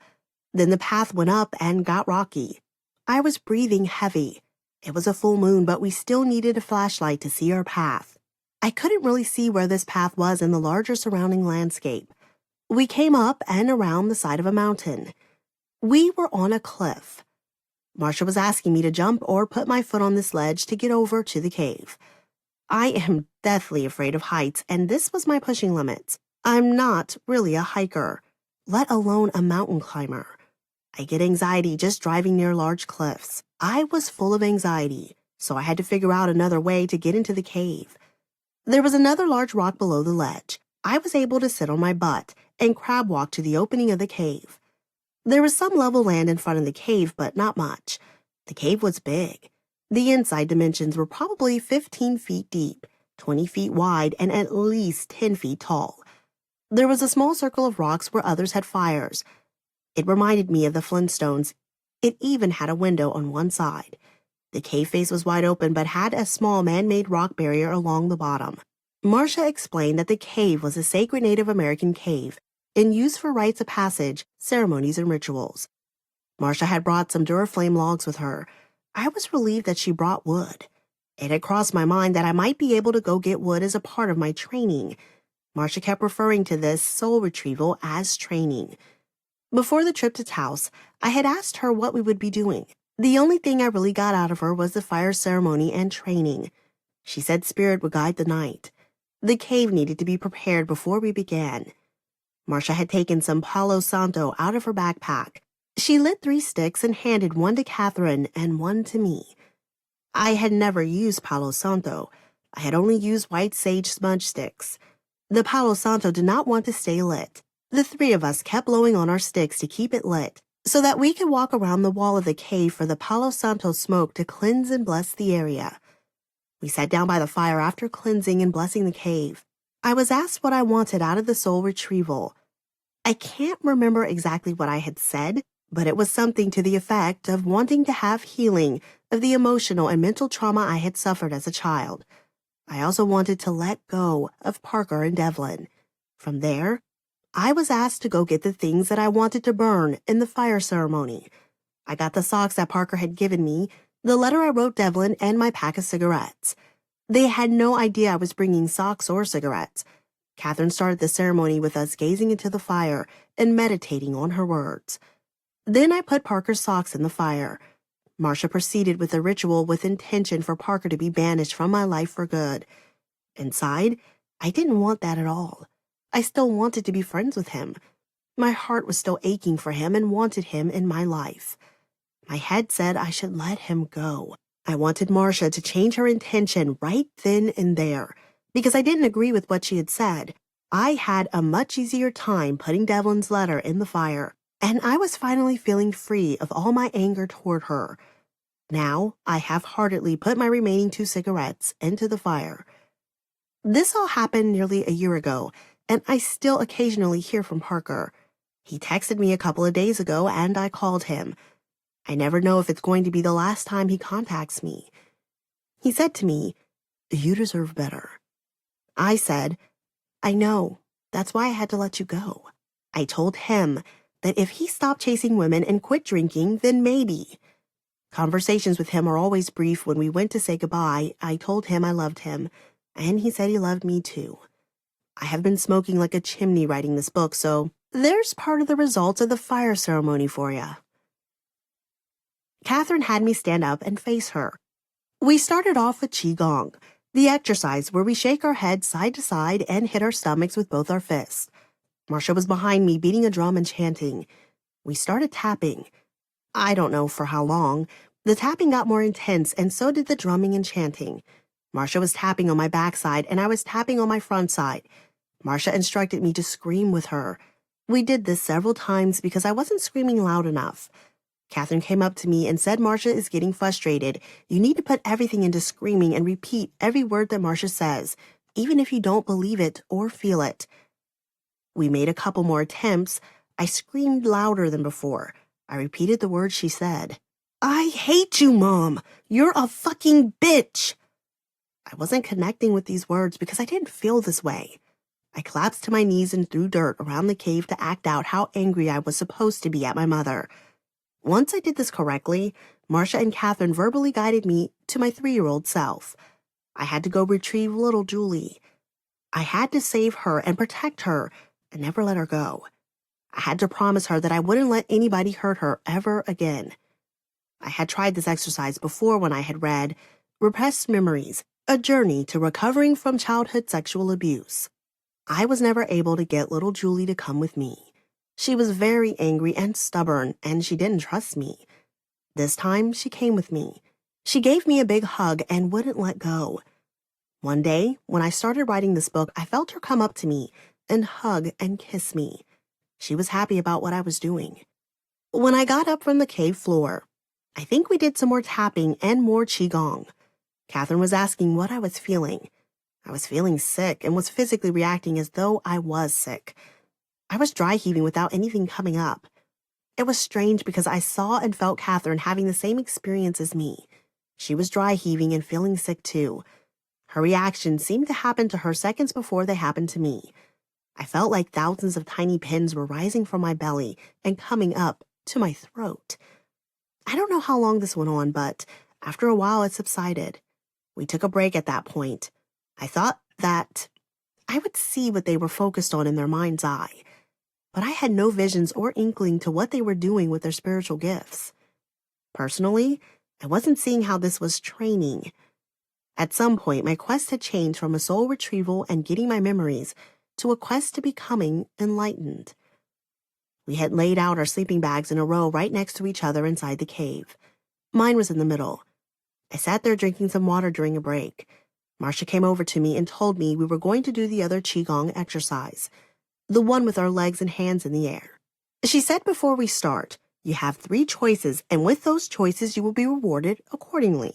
Then the path went up and got rocky. I was breathing heavy. It was a full moon, but we still needed a flashlight to see our path. I couldn't really see where this path was in the larger surrounding landscape. We came up and around the side of a mountain. We were on a cliff. Marcia was asking me to jump or put my foot on this ledge to get over to the cave. I am deathly afraid of heights, and this was my pushing limits. I'm not really a hiker, let alone a mountain climber. I get anxiety just driving near large cliffs. I was full of anxiety, so I had to figure out another way to get into the cave. There was another large rock below the ledge. I was able to sit on my butt and crab walk to the opening of the cave. There was some level land in front of the cave, but not much. The cave was big. The inside dimensions were probably 15 feet deep, 20 feet wide, and at least 10 feet tall. There was a small circle of rocks where others had fires. It reminded me of the Flintstones. It even had a window on one side. The cave face was wide open but had a small man-made rock barrier along the bottom. Marcia explained that the cave was a sacred Native American cave and used for rites of passage, ceremonies, and rituals. Marcia had brought some Duraflame logs with her. I was relieved that she brought wood. It had crossed my mind that I might be able to go get wood as a part of my training. Marcia kept referring to this soul retrieval as training. Before the trip to Taos, I had asked her what we would be doing. The only thing I really got out of her was the fire ceremony and training. She said spirit would guide the night. The cave needed to be prepared before we began. Marcia had taken some Palo Santo out of her backpack. She lit 3 sticks and handed one to Catherine and one to me. I had never used Palo Santo. I had only used white sage smudge sticks. The Palo Santo did not want to stay lit. The 3 of us kept blowing on our sticks to keep it lit, so that we could walk around the wall of the cave for the Palo Santo smoke to cleanse and bless the area. We sat down by the fire after cleansing and blessing the cave. I was asked what I wanted out of the soul retrieval. I can't remember exactly what I had said, but it was something to the effect of wanting to have healing of the emotional and mental trauma I had suffered as a child. I also wanted to let go of Parker and Devlin. From there, I was asked to go get the things that I wanted to burn in the fire ceremony. I got the socks that Parker had given me, the letter I wrote Devlin, and my pack of cigarettes. They had no idea I was bringing socks or cigarettes. Catherine started the ceremony with us gazing into the fire and meditating on her words. Then I put Parker's socks in the fire. Marcia proceeded with the ritual with intention for Parker to be banished from my life for good. Inside, I didn't want that at all. I still wanted to be friends with him. My heart was still aching for him and wanted him in my life. My head said I should let him go. I wanted Marcia to change her intention right then and there, because I didn't agree with what she had said. I had a much easier time putting Devlin's letter in the fire, and I was finally feeling free of all my anger toward her. Now, I half-heartedly put my remaining 2 cigarettes into the fire. This all happened nearly a year ago, and I still occasionally hear from Parker. He texted me a couple of days ago, and I called him. I never know if it's going to be the last time he contacts me. He said to me, "You deserve better." I said, "I know. That's why I had to let you go." I told him that if he stopped chasing women and quit drinking, then maybe. Conversations with him are always brief. When we went to say goodbye, I told him I loved him, and he said he loved me too. I have been smoking like a chimney writing this book, so there's part of the results of the fire ceremony for ya. Catherine had me stand up and face her. We started off with Qigong, the exercise where we shake our heads side to side and hit our stomachs with both our fists. Marcia was behind me beating a drum and chanting. We started tapping. I don't know for how long. The tapping got more intense, and so did the drumming and chanting. Marcia was tapping on my backside, and I was tapping on my front side. Marcia instructed me to scream with her. We did this several times because I wasn't screaming loud enough. Catherine came up to me and said, "Marcia is getting frustrated. You need to put everything into screaming and repeat every word that Marcia says, even if you don't believe it or feel it." We made a couple more attempts. I screamed louder than before. I repeated the words she said. "I hate you, Mom. You're a fucking bitch." I wasn't connecting with these words because I didn't feel this way. I collapsed to my knees and threw dirt around the cave to act out how angry I was supposed to be at my mother. Once I did this correctly, Marcia and Catherine verbally guided me to my 3-year-old self. I had to go retrieve little Julie. I had to save her and protect her and never let her go. I had to promise her that I wouldn't let anybody hurt her ever again. I had tried this exercise before when I had read Repressed Memories, A Journey to Recovering from Childhood Sexual Abuse. I was never able to get little Julie to come with me. She was very angry and stubborn, and she didn't trust me. This time, she came with me. She gave me a big hug and wouldn't let go. One day, when I started writing this book, I felt her come up to me and hug and kiss me. She was happy about what I was doing. When I got up from the cave floor, I think we did some more tapping and more Qigong. Catherine was asking what I was feeling. I was feeling sick and was physically reacting as though I was sick. I was dry heaving without anything coming up. It was strange because I saw and felt Catherine having the same experience as me. She was dry heaving and feeling sick too. Her reactions seemed to happen to her seconds before they happened to me. I felt like thousands of tiny pins were rising from my belly and coming up to my throat. I don't know how long this went on, but after a while it subsided. We took a break at that point. I thought that I would see what they were focused on in their mind's eye, but I had no visions or inkling to what they were doing with their spiritual gifts. Personally, I wasn't seeing how this was training. At some point, my quest had changed from a soul retrieval and getting my memories to a quest to becoming enlightened. We had laid out our sleeping bags in a row right next to each other inside the cave. Mine was in the middle. I sat there drinking some water during a break. Marcia came over to me and told me we were going to do the other Qigong exercise, the one with our legs and hands in the air. She said before we start, you have 3 choices, and with those choices you will be rewarded accordingly.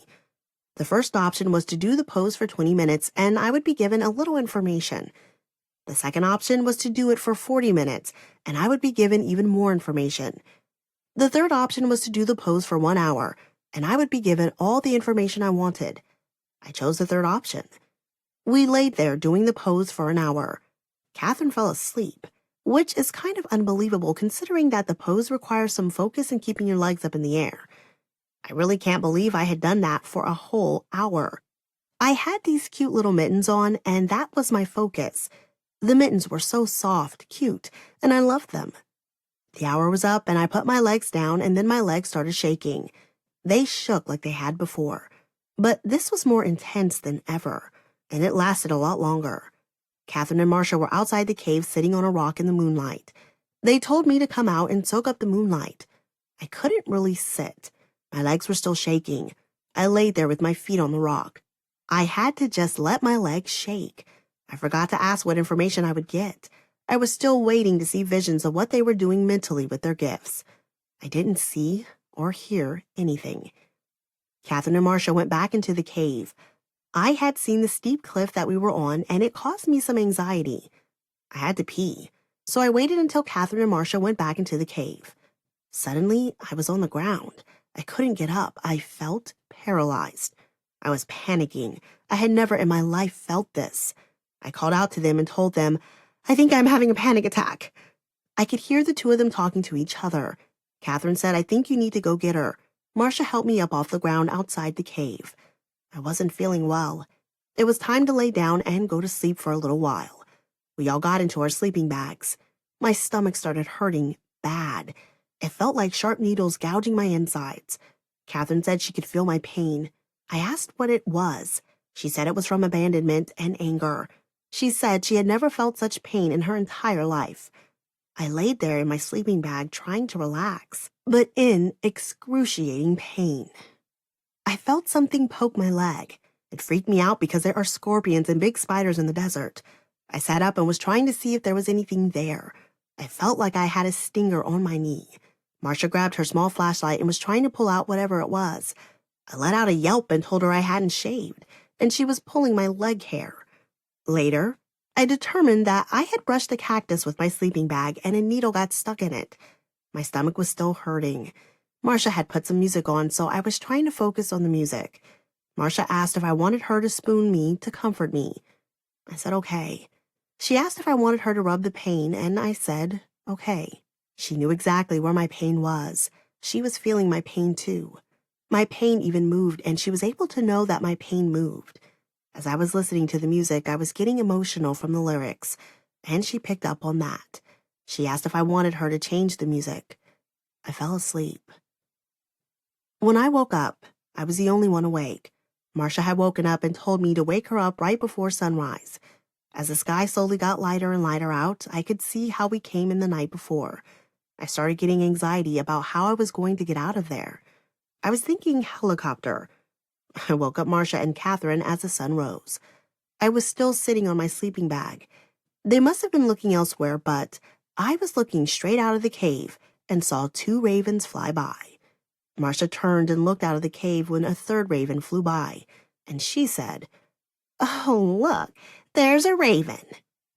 The first option was to do the pose for 20 minutes, and I would be given a little information. The second option was to do it for 40 minutes, and I would be given even more information. The third option was to do the pose for 1 hour, and I would be given all the information I wanted. I chose the third option. We laid there doing the pose for an hour. Catherine fell asleep, which is kind of unbelievable considering that the pose requires some focus and keeping your legs up in the air. I really can't believe I had done that for a whole hour. I had these cute little mittens on, and that was my focus. The mittens were so soft, cute, and I loved them. The hour was up, and I put my legs down, and then my legs started shaking. They shook like they had before, but this was more intense than ever, and it lasted a lot longer. Catherine and Marcia were outside the cave sitting on a rock in the moonlight. They told me to come out and soak up the moonlight. I couldn't really sit. My legs were still shaking. I laid there with my feet on the rock. I had to just let my legs shake. I forgot to ask what information I would get. I was still waiting to see visions of what they were doing mentally with their gifts. I didn't see or hear anything. Catherine and Marcia went back into the cave. I had seen the steep cliff that we were on, and it caused me some anxiety. I had to pee, so I waited until Catherine and Marcia went back into the cave. Suddenly, I was on the ground. I couldn't get up. I felt paralyzed. I was panicking. I had never in my life felt this. I called out to them and told them, "I think I'm having a panic attack." I could hear the two of them talking to each other. Catherine said, "I think you need to go get her." Marcia helped me up off the ground outside the cave. I wasn't feeling well. It was time to lay down and go to sleep for a little while. We all got into our sleeping bags. My stomach started hurting bad. It felt like sharp needles gouging my insides. Catherine said she could feel my pain. I asked what it was. She said it was from abandonment and anger. She said she had never felt such pain in her entire life. I laid there in my sleeping bag trying to relax, but in excruciating pain. I felt something poke my leg. It freaked me out because there are scorpions and big spiders in the desert. I sat up and was trying to see if there was anything there. I felt like I had a stinger on my knee. Marcia grabbed her small flashlight and was trying to pull out whatever it was. I let out a yelp and told her I hadn't shaved, and she was pulling my leg hair. Later, I determined that I had brushed the cactus with my sleeping bag and a needle got stuck in it. My stomach was still hurting. Marcia had put some music on, so I was trying to focus on the music. Marcia asked if I wanted her to spoon me to comfort me. I said okay. She asked if I wanted her to rub the pain, and I said okay. She knew exactly where my pain was. She was feeling my pain too. My pain even moved, and she was able to know that my pain moved. As I was listening to the music, I was getting emotional from the lyrics, and she picked up on that. She asked if I wanted her to change the music. I fell asleep. When I woke up, I was the only one awake. Marcia had woken up and told me to wake her up right before sunrise. As the sky slowly got lighter and lighter out, I could see how we came in the night before. I started getting anxiety about how I was going to get out of there. I was thinking helicopter. I woke up Marcia and Catherine as the sun rose. I was still sitting on my sleeping bag. They must have been looking elsewhere, but I was looking straight out of the cave and saw 2 ravens fly by. Marcia turned and looked out of the cave when a 3rd raven flew by, and she said, "Oh, look, there's a raven."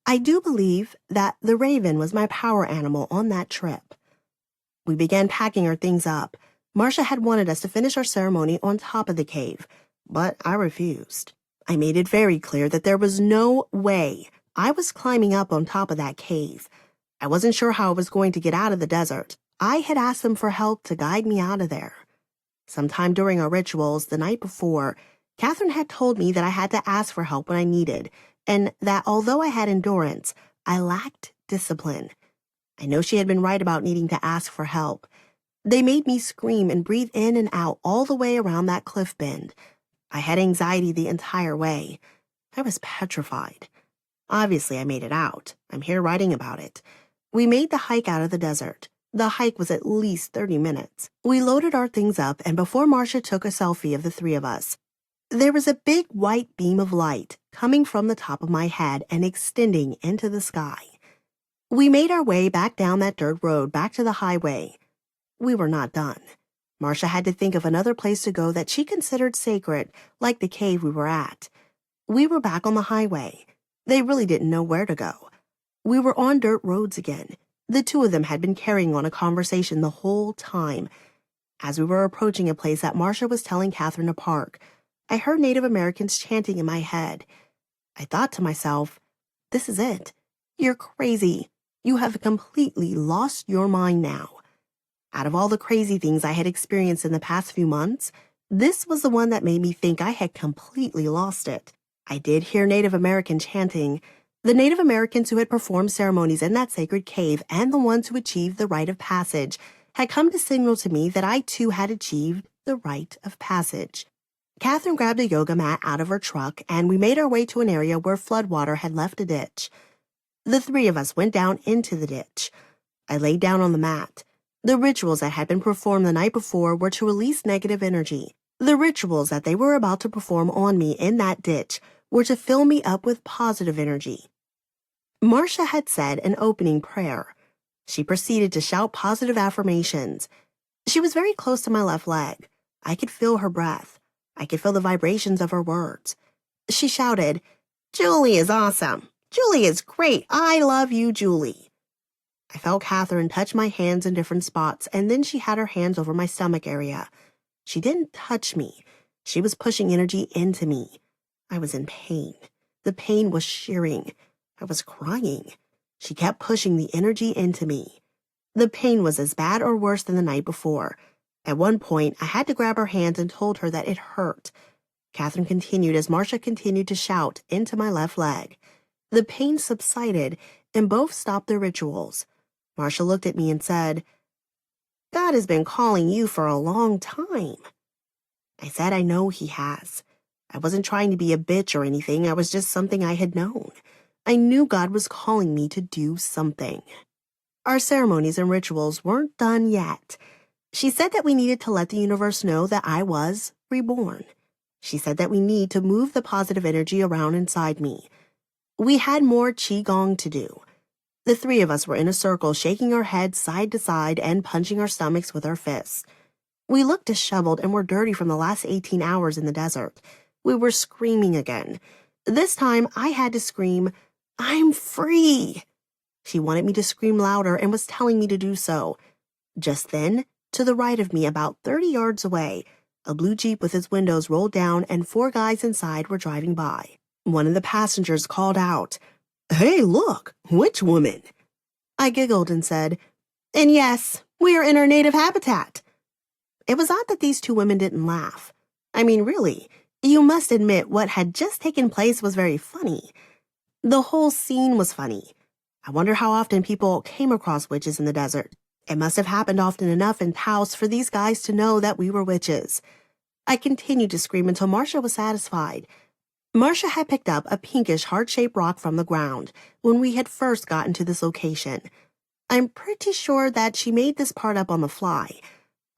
I do believe that the raven was my power animal on that trip. We began packing our things up. Marcia had wanted us to finish our ceremony on top of the cave, but I refused. I made it very clear that there was no way I was climbing up on top of that cave. I wasn't sure how I was going to get out of the desert. I had asked them for help to guide me out of there. Sometime during our rituals the night before, Catherine had told me that I had to ask for help when I needed, and that although I had endurance, I lacked discipline. I know she had been right about needing to ask for help. They made me scream and breathe in and out all the way around that cliff bend. I had anxiety the entire way. I was petrified. Obviously, I made it out. I'm here writing about it. We made the hike out of the desert. The hike was at least 30 minutes. We loaded our things up, and before Marcia took a selfie of the 3 of us, there was a big white beam of light coming from the top of my head and extending into the sky. We made our way back down that dirt road back to the highway. We were not done. Marcia had to think of another place to go that she considered sacred, like the cave we were at. We were back on the highway. They really didn't know where to go. We were on dirt roads again. The 2 of them had been carrying on a conversation the whole time. As we were approaching a place that Marcia was telling Catherine to park, I heard Native Americans chanting in my head. I thought to myself, this is it. You're crazy. You have completely lost your mind now. Out of all the crazy things I had experienced in the past few months, this was the one that made me think I had completely lost it. I did hear Native American chanting. The Native Americans who had performed ceremonies in that sacred cave and the ones who achieved the rite of passage had come to signal to me that I too had achieved the rite of passage. Catherine grabbed a yoga mat out of her truck, and we made our way to an area where floodwater had left a ditch. The 3 of us went down into the ditch. I laid down on the mat. The rituals that had been performed the night before were to release negative energy. The rituals that they were about to perform on me in that ditch were to fill me up with positive energy. Marcia had said an opening prayer. She proceeded to shout positive affirmations. She was very close to my left leg. I could feel her breath. I could feel the vibrations of her words. She shouted, "Julie is awesome. Julie is great. I love you, Julie." I felt Catherine touch my hands in different spots, and then she had her hands over my stomach area. She didn't touch me. She was pushing energy into me. I was in pain. The pain was shearing. I was crying. She kept pushing the energy into me. The pain was as bad or worse than the night before. At one point, I had to grab her hands and told her that it hurt. Catherine continued as Marcia continued to shout into my left leg. The pain subsided, and both stopped their rituals. Marcia looked at me and said, "God has been calling you for a long time." I said I know he has. I wasn't trying to be a bitch or anything. I was just something I had known. I knew God was calling me to do something. Our ceremonies and rituals weren't done yet. She said that we needed to let the universe know that I was reborn. She said that we need to move the positive energy around inside me. We had more qigong to do. The three of us were in a circle, shaking our heads side to side and punching our stomachs with our fists. We looked disheveled and were dirty from the last 18 hours in the desert. We were screaming again. This time, I had to scream, "I'm free!" She wanted me to scream louder and was telling me to do so. Just then, to the right of me, about 30 yards away, a blue Jeep with its windows rolled down and 4 guys inside were driving by. One of the passengers called out, "Hey, look, witch woman." I giggled and said, "And yes, we are in our native habitat." It was odd that these 2 women didn't laugh. I mean, really, you must admit what had just taken place was very funny. The whole scene was funny. I wonder how often people came across witches in the desert. It must have happened often enough in Taos for these guys to know that we were witches. I continued to scream until Marcia was satisfied. Marcia had picked up a pinkish heart-shaped rock from the ground when we had first gotten to this location. I'm pretty sure that she made this part up on the fly.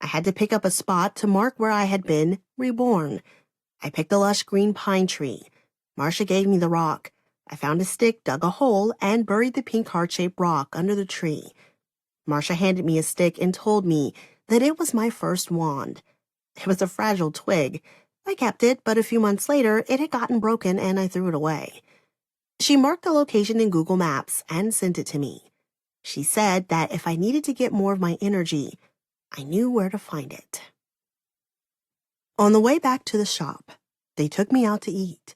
I had to pick up a spot to mark where I had been reborn. I picked a lush green pine tree. Marcia gave me the rock. I found a stick, dug a hole, and buried the pink heart-shaped rock under the tree. Marcia handed me a stick and told me that it was my first wand. It was a fragile twig. I kept it, but a few months later, it had gotten broken and I threw it away. She marked the location in Google Maps and sent it to me. She said that if I needed to get more of my energy, I knew where to find it. On the way back to the shop, they took me out to eat.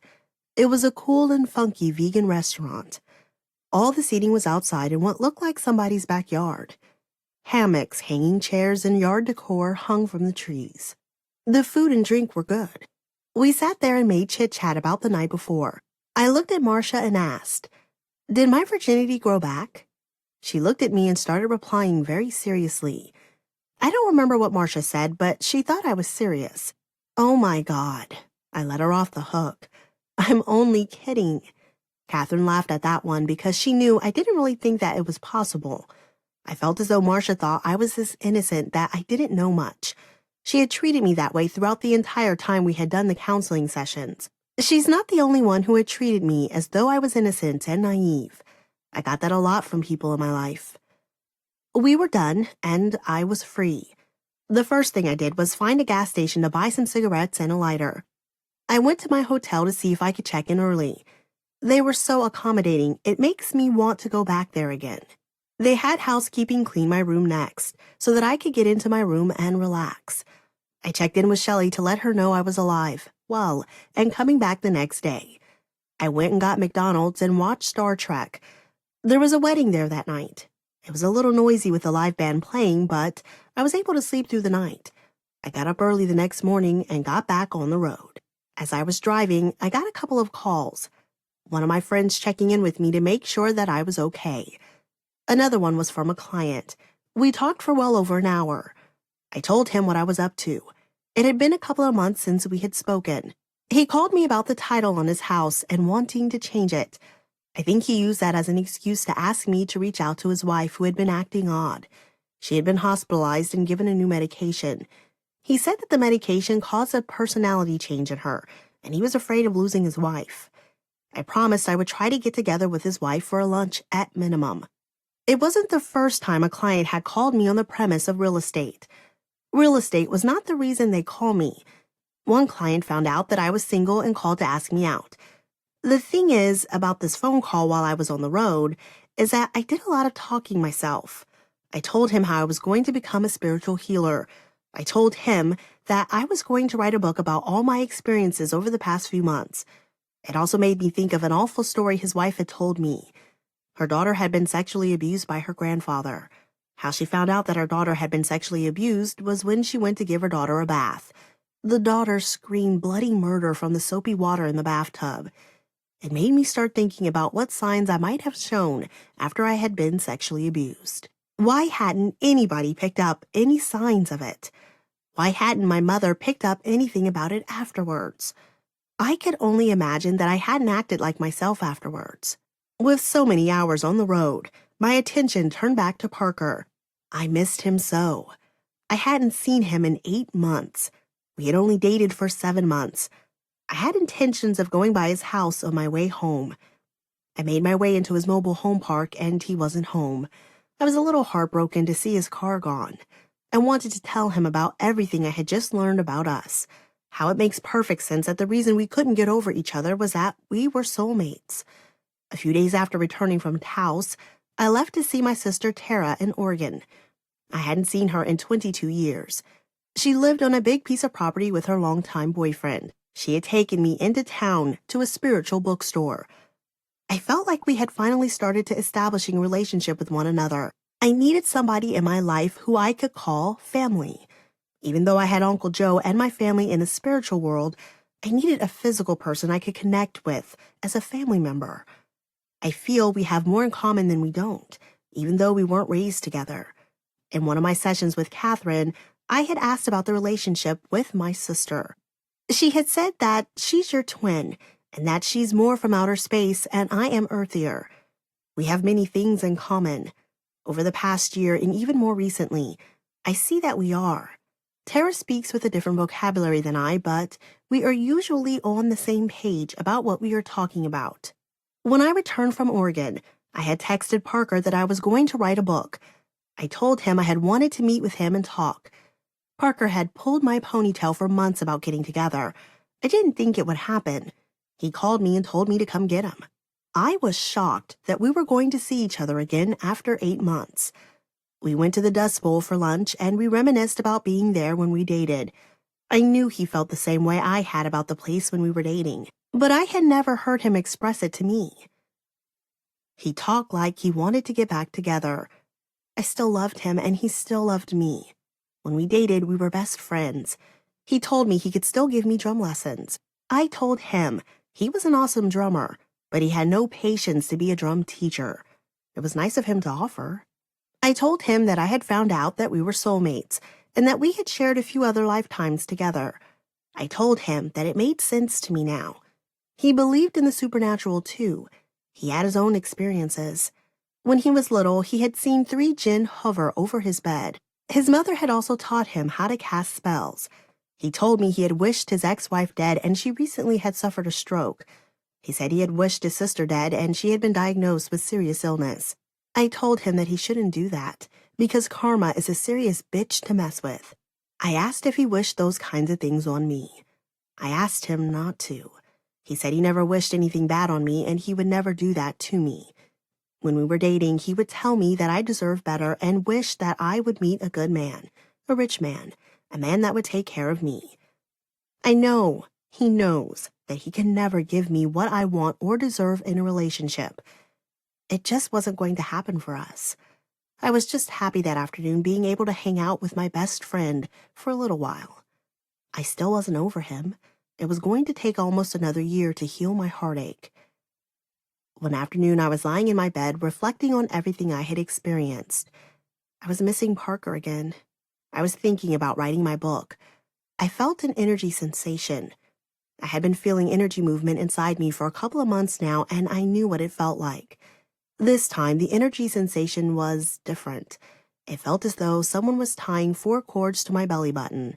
It was a cool and funky vegan restaurant. All the seating was outside in what looked like somebody's backyard. Hammocks, hanging chairs, and yard decor hung from the trees. The food and drink were good. We sat there and made chit-chat about the night before. I looked at Marcia and asked, "Did my virginity grow back?" She looked at me and started replying very seriously. I don't remember what Marcia said, but she thought I was serious. Oh my God. I let her off the hook. I'm only kidding. Catherine laughed at that one because she knew I didn't really think that it was possible. I felt as though Marcia thought I was this innocent that I didn't know much. She had treated me that way throughout the entire time we had done the counseling sessions. She's not the only one who had treated me as though I was innocent and naive. I got that a lot from people in my life. We were done, and I was free. The first thing I did was find a gas station to buy some cigarettes and a lighter. I went to my hotel to see if I could check in early. They were so accommodating, it makes me want to go back there again. They had housekeeping clean my room next, so that I could get into my room and relax. I checked in with Shelley to let her know I was alive, well, and coming back the next day. I went and got McDonald's and watched Star Trek. There was a wedding there that night. It was a little noisy with the live band playing, but I was able to sleep through the night. I got up early the next morning and got back on the road. As I was driving, I got a couple of calls. One of my friends checking in with me to make sure that I was okay. Another one was from a client. We talked for well over an hour. I told him what I was up to. It had been a couple of months since we had spoken. He called me about the title on his house and wanting to change it. I think he used that as an excuse to ask me to reach out to his wife, who had been acting odd. She had been hospitalized and given a new medication. He said that the medication caused a personality change in her, and he was afraid of losing his wife. I promised I would try to get together with his wife for a lunch at minimum. It wasn't the first time a client had called me on the premise of real estate. Real estate was not the reason they called me. One client found out that I was single and called to ask me out. The thing is about this phone call while I was on the road is that I did a lot of talking myself. I told him how I was going to become a spiritual healer. I told him that I was going to write a book about all my experiences over the past few months. It also made me think of an awful story his wife had told me. Her daughter had been sexually abused by her grandfather. How she found out that her daughter had been sexually abused was when she went to give her daughter a bath. The daughter screamed bloody murder from the soapy water in the bathtub. It made me start thinking about what signs I might have shown after I had been sexually abused. Why hadn't anybody picked up any signs of it? Why hadn't my mother picked up anything about it afterwards? I could only imagine that I hadn't acted like myself afterwards. With so many hours on the road, my attention turned back to Parker. I missed him so. I hadn't seen him in 8 months. We had only dated for 7 months. I had intentions of going by his house on my way home. I made my way into his mobile home park and he wasn't home. I was a little heartbroken to see his car gone. I wanted to tell him about everything I had just learned about us. How it makes perfect sense that the reason we couldn't get over each other was that we were soulmates. A few days after returning from Taos, I left to see my sister Tara in Oregon. I hadn't seen her in 22 years. She lived on a big piece of property with her longtime boyfriend. She had taken me into town to a spiritual bookstore. I felt like we had finally started to establishing a relationship with one another. I needed somebody in my life who I could call family. Even though I had Uncle Joe and my family in the spiritual world, I needed a physical person I could connect with as a family member. I feel we have more in common than we don't, even though we weren't raised together. In one of my sessions with Catherine, I had asked about the relationship with my sister. She had said that she's your twin, and that she's more from outer space and I am earthier. We have many things in common. Over the past year and even more recently, I see that we are. Tara speaks with a different vocabulary than I, but we are usually on the same page about what we are talking about. When I returned from Oregon, I had texted Parker that I was going to write a book. I told him I had wanted to meet with him and talk. Parker had pulled my ponytail for months about getting together. I didn't think it would happen. He called me and told me to come get him. I was shocked that we were going to see each other again after 8 months. We went to the Dust Bowl for lunch and we reminisced about being there when we dated. I knew he felt the same way I had about the place when we were dating, but I had never heard him express it to me. He talked like he wanted to get back together. I still loved him and he still loved me. When we dated, we were best friends. He told me he could still give me drum lessons. I told him he was an awesome drummer, but he had no patience to be a drum teacher. It was nice of him to offer. I told him that I had found out that we were soulmates and that we had shared a few other lifetimes together. I told him that it made sense to me now. He believed in the supernatural too. He had his own experiences. When he was little, he had seen 3 jinn hover over his bed. His mother had also taught him how to cast spells. He told me he had wished his ex-wife dead and she recently had suffered a stroke. He said he had wished his sister dead and she had been diagnosed with serious illness. I told him that he shouldn't do that, because karma is a serious bitch to mess with. I asked if he wished those kinds of things on me. I asked him not to. He said he never wished anything bad on me and he would never do that to me. When we were dating, he would tell me that I deserved better and wish that I would meet a good man, a rich man, a man that would take care of me. I know he knows that he can never give me what I want or deserve in a relationship. It just wasn't going to happen for us. I was just happy that afternoon being able to hang out with my best friend for a little while. I still wasn't over him. It was going to take almost another year to heal my heartache. One afternoon, I was lying in my bed reflecting on everything I had experienced. I was missing Parker again. I was thinking about writing my book. I felt an energy sensation. I had been feeling energy movement inside me for a couple of months now, and I knew what it felt like. This time, the energy sensation was different. It felt as though someone was tying 4 cords to my belly button.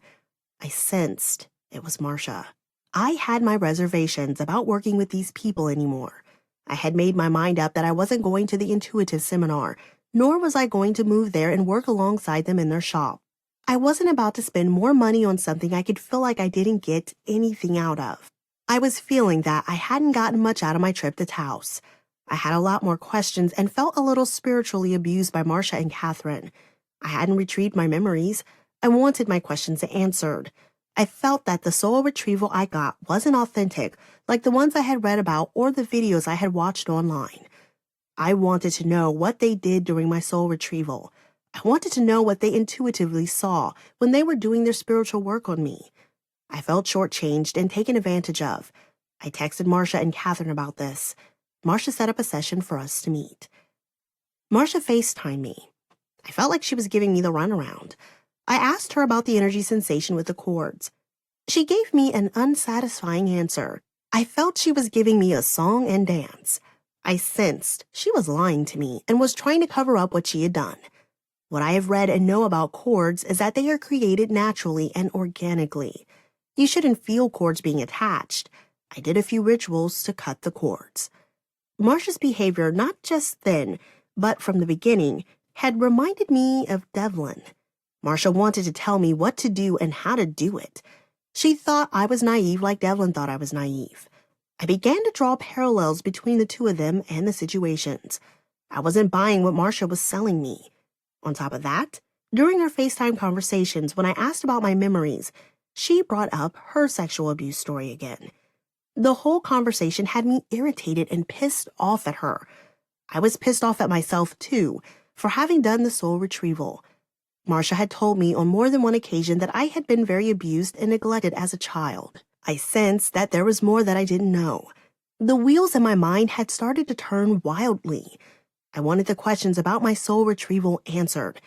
I sensed it was Marcia. I had my reservations about working with these people anymore. I had made my mind up that I wasn't going to the intuitive seminar, nor was I going to move there and work alongside them in their shop. I wasn't about to spend more money on something I could feel like I didn't get anything out of. I was feeling that I hadn't gotten much out of my trip to Taos. I had a lot more questions and felt a little spiritually abused by Marcia and Catherine. I hadn't retrieved my memories. I wanted my questions answered. I felt that the soul retrieval I got wasn't authentic, like the ones I had read about or the videos I had watched online. I wanted to know what they did during my soul retrieval. I wanted to know what they intuitively saw when they were doing their spiritual work on me. I felt shortchanged and taken advantage of. I texted Marcia and Catherine about this. Marcia set up a session for us to meet. Marcia FaceTimed me. I felt like she was giving me the runaround. I asked her about the energy sensation with the cords. She gave me an unsatisfying answer. I felt she was giving me a song and dance. I sensed she was lying to me and was trying to cover up what she had done. What I have read and know about cords is that they are created naturally and organically. You shouldn't feel cords being attached. I did a few rituals to cut the cords. Marcia's behavior, not just then, but from the beginning, had reminded me of Devlin. Marcia wanted to tell me what to do and how to do it. She thought I was naive like Devlin thought I was naive. I began to draw parallels between the two of them and the situations. I wasn't buying what Marcia was selling me. On top of that, during our FaceTime conversations, when I asked about my memories, she brought up her sexual abuse story again. The whole conversation had me irritated and pissed off at her. I was pissed off at myself, too, for having done the soul retrieval. Marcia had told me on more than one occasion that I had been very abused and neglected as a child. I sensed that there was more that I didn't know. The wheels in my mind had started to turn wildly. I wanted the questions about my soul retrieval answered.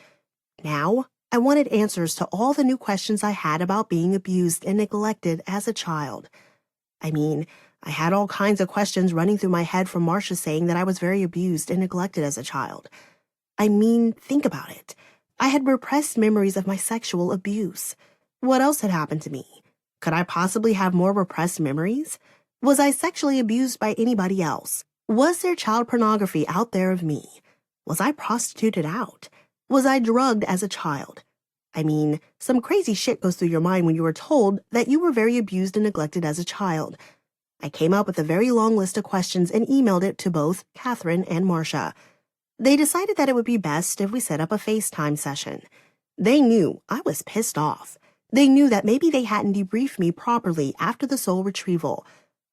Now, I wanted answers to all the new questions I had about being abused and neglected as a child. I mean, I had all kinds of questions running through my head from Marcia saying that I was very abused and neglected as a child. I mean, think about it. I had repressed memories of my sexual abuse. What else had happened to me? Could I possibly have more repressed memories? Was I sexually abused by anybody else? Was there child pornography out there of me? Was I prostituted out? Was I drugged as a child? I mean, some crazy shit goes through your mind when you are told that you were very abused and neglected as a child. I came up with a very long list of questions and emailed it to both Catherine and Marcia. They decided that it would be best if we set up a FaceTime session. They knew I was pissed off. They knew that maybe they hadn't debriefed me properly after the soul retrieval.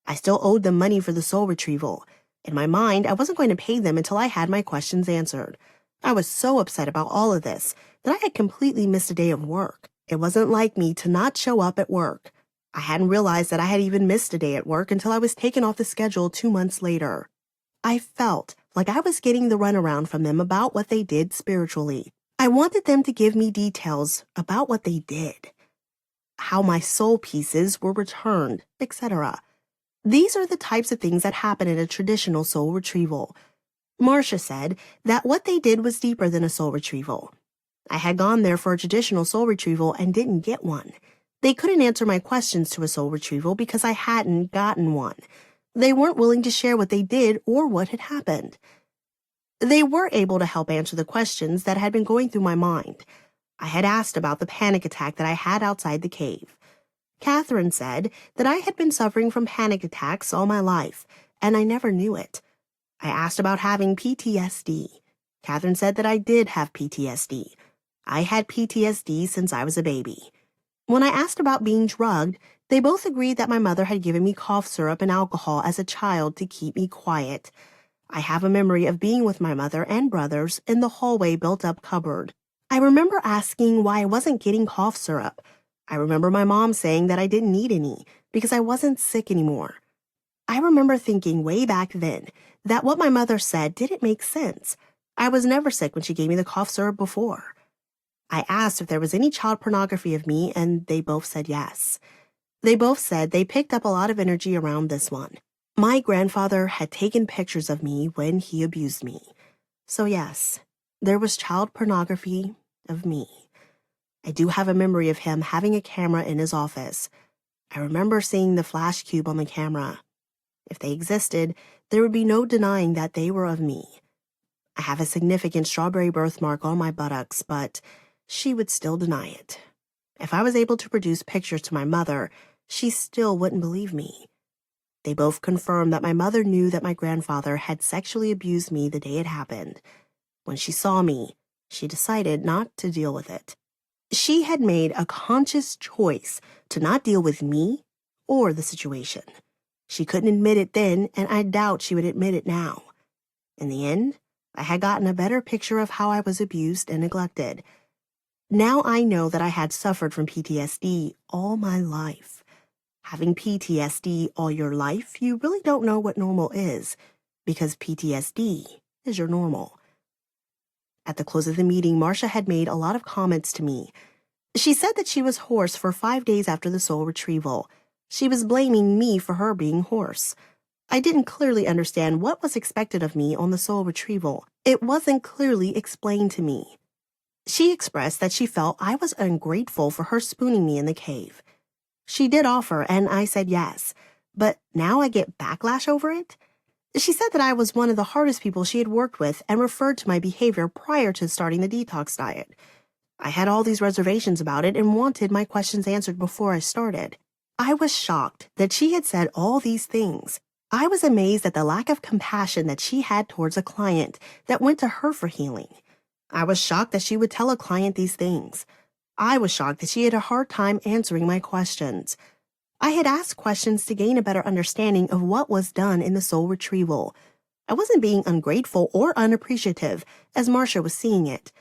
I still owed them money for the soul retrieval. In my mind, I wasn't going to pay them until I had my questions answered. I was so upset about all of this that I had completely missed a day of work. It wasn't like me to not show up at work. I hadn't realized that I had even missed a day at work until I was taken off the schedule 2 months later. I felt like I was getting the runaround from them about what they did spiritually. I wanted them to give me details about what they did, how my soul pieces were returned, etc. These are the types of things that happen in a traditional soul retrieval. Marcia said that what they did was deeper than a soul retrieval. I had gone there for a traditional soul retrieval and didn't get one. They couldn't answer my questions to a soul retrieval because I hadn't gotten one. They weren't willing to share what they did or what had happened. They were able to help answer the questions that had been going through my mind. I had asked about the panic attack that I had outside the cave. Catherine said that I had been suffering from panic attacks all my life, and I never knew it. I asked about having PTSD. Catherine said that I did have PTSD. I had PTSD since I was a baby. When I asked about being drugged, they both agreed that my mother had given me cough syrup and alcohol as a child to keep me quiet. I have a memory of being with my mother and brothers in the hallway built-up cupboard. I remember asking why I wasn't getting cough syrup. I remember my mom saying that I didn't need any because I wasn't sick anymore. I remember thinking way back then that what my mother said didn't make sense. I was never sick when she gave me the cough syrup before. I asked if there was any child pornography of me, and they both said yes. They both said they picked up a lot of energy around this one. My grandfather had taken pictures of me when he abused me. So yes, there was child pornography of me. I do have a memory of him having a camera in his office. I remember seeing the flash cube on the camera. If they existed, there would be no denying that they were of me. I have a significant strawberry birthmark on my buttocks, but she would still deny it. If I was able to produce pictures to my mother, she still wouldn't believe me. They both confirmed that my mother knew that my grandfather had sexually abused me the day it happened. When she saw me, she decided not to deal with it. She had made a conscious choice to not deal with me or the situation. She couldn't admit it then, and I doubt she would admit it now. In the end, I had gotten a better picture of how I was abused and neglected. Now I know that I had suffered from PTSD all my life. Having PTSD all your life, you really don't know what normal is, because PTSD is your normal. At the close of the meeting, Marcia had made a lot of comments to me. She said that she was hoarse for 5 days after the soul retrieval. She was blaming me for her being hoarse. I didn't clearly understand what was expected of me on the soul retrieval. It wasn't clearly explained to me. She expressed that she felt I was ungrateful for her spooning me in the cave. She did offer, and I said yes, but now I get backlash over it? She said that I was one of the hardest people she had worked with and referred to my behavior prior to starting the detox diet. I had all these reservations about it and wanted my questions answered before I started. I was shocked that she had said all these things. I was amazed at the lack of compassion that she had towards a client that went to her for healing. I was shocked that she would tell a client these things. I was shocked that she had a hard time answering my questions. I had asked questions to gain a better understanding of what was done in the soul retrieval. I wasn't being ungrateful or unappreciative, as Marcia was seeing it.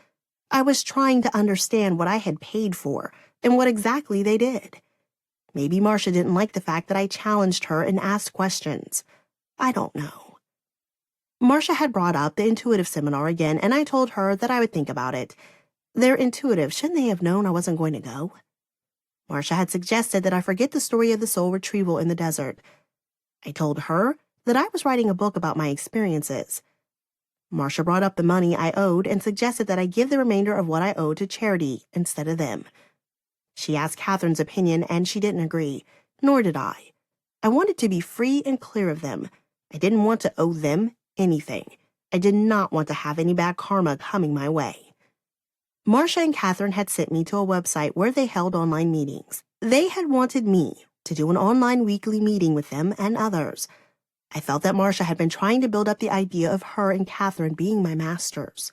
I was trying to understand what I had paid for and what exactly they did. Maybe Marcia didn't like the fact that I challenged her and asked questions. I don't know. Marcia had brought up the intuitive seminar again, and I told her that I would think about it. They're intuitive. Shouldn't they have known I wasn't going to go? Marcia had suggested that I forget the story of the soul retrieval in the desert. I told her that I was writing a book about my experiences. Marcia brought up the money I owed and suggested that I give the remainder of what I owed to charity instead of them. She asked Catherine's opinion, and she didn't agree, nor did I. I wanted to be free and clear of them. I didn't want to owe them anything. I did not want to have any bad karma coming my way. Marcia and Catherine had sent me to a website where they held online meetings. They had wanted me to do an online weekly meeting with them and others. I felt that Marcia had been trying to build up the idea of her and Catherine being my masters.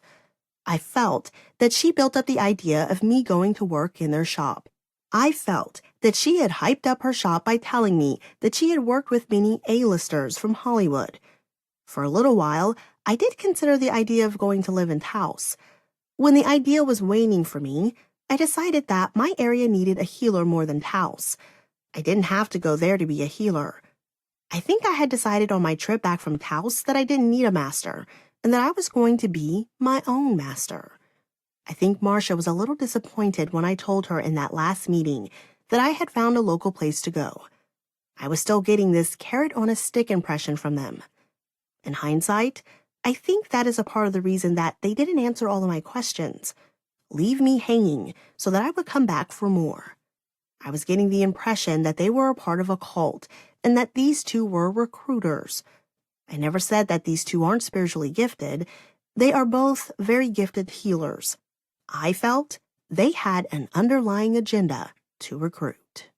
I felt that she built up the idea of me going to work in their shop. I felt that she had hyped up her shop by telling me that she had worked with many A-listers from Hollywood. For a little while, I did consider the idea of going to live in Taos. When the idea was waning for me, I decided that my area needed a healer more than Taos. I didn't have to go there to be a healer. I think I had decided on my trip back from Taos that I didn't need a master, and that I was going to be my own master. I think Marcia was a little disappointed when I told her in that last meeting that I had found a local place to go. I was still getting this carrot-on-a-stick impression from them. In hindsight, I think that is a part of the reason that they didn't answer all of my questions. Leave me hanging so that I would come back for more. I was getting the impression that they were a part of a cult and that these two were recruiters. I never said that these two aren't spiritually gifted. They are both very gifted healers. I felt they had an underlying agenda to recruit.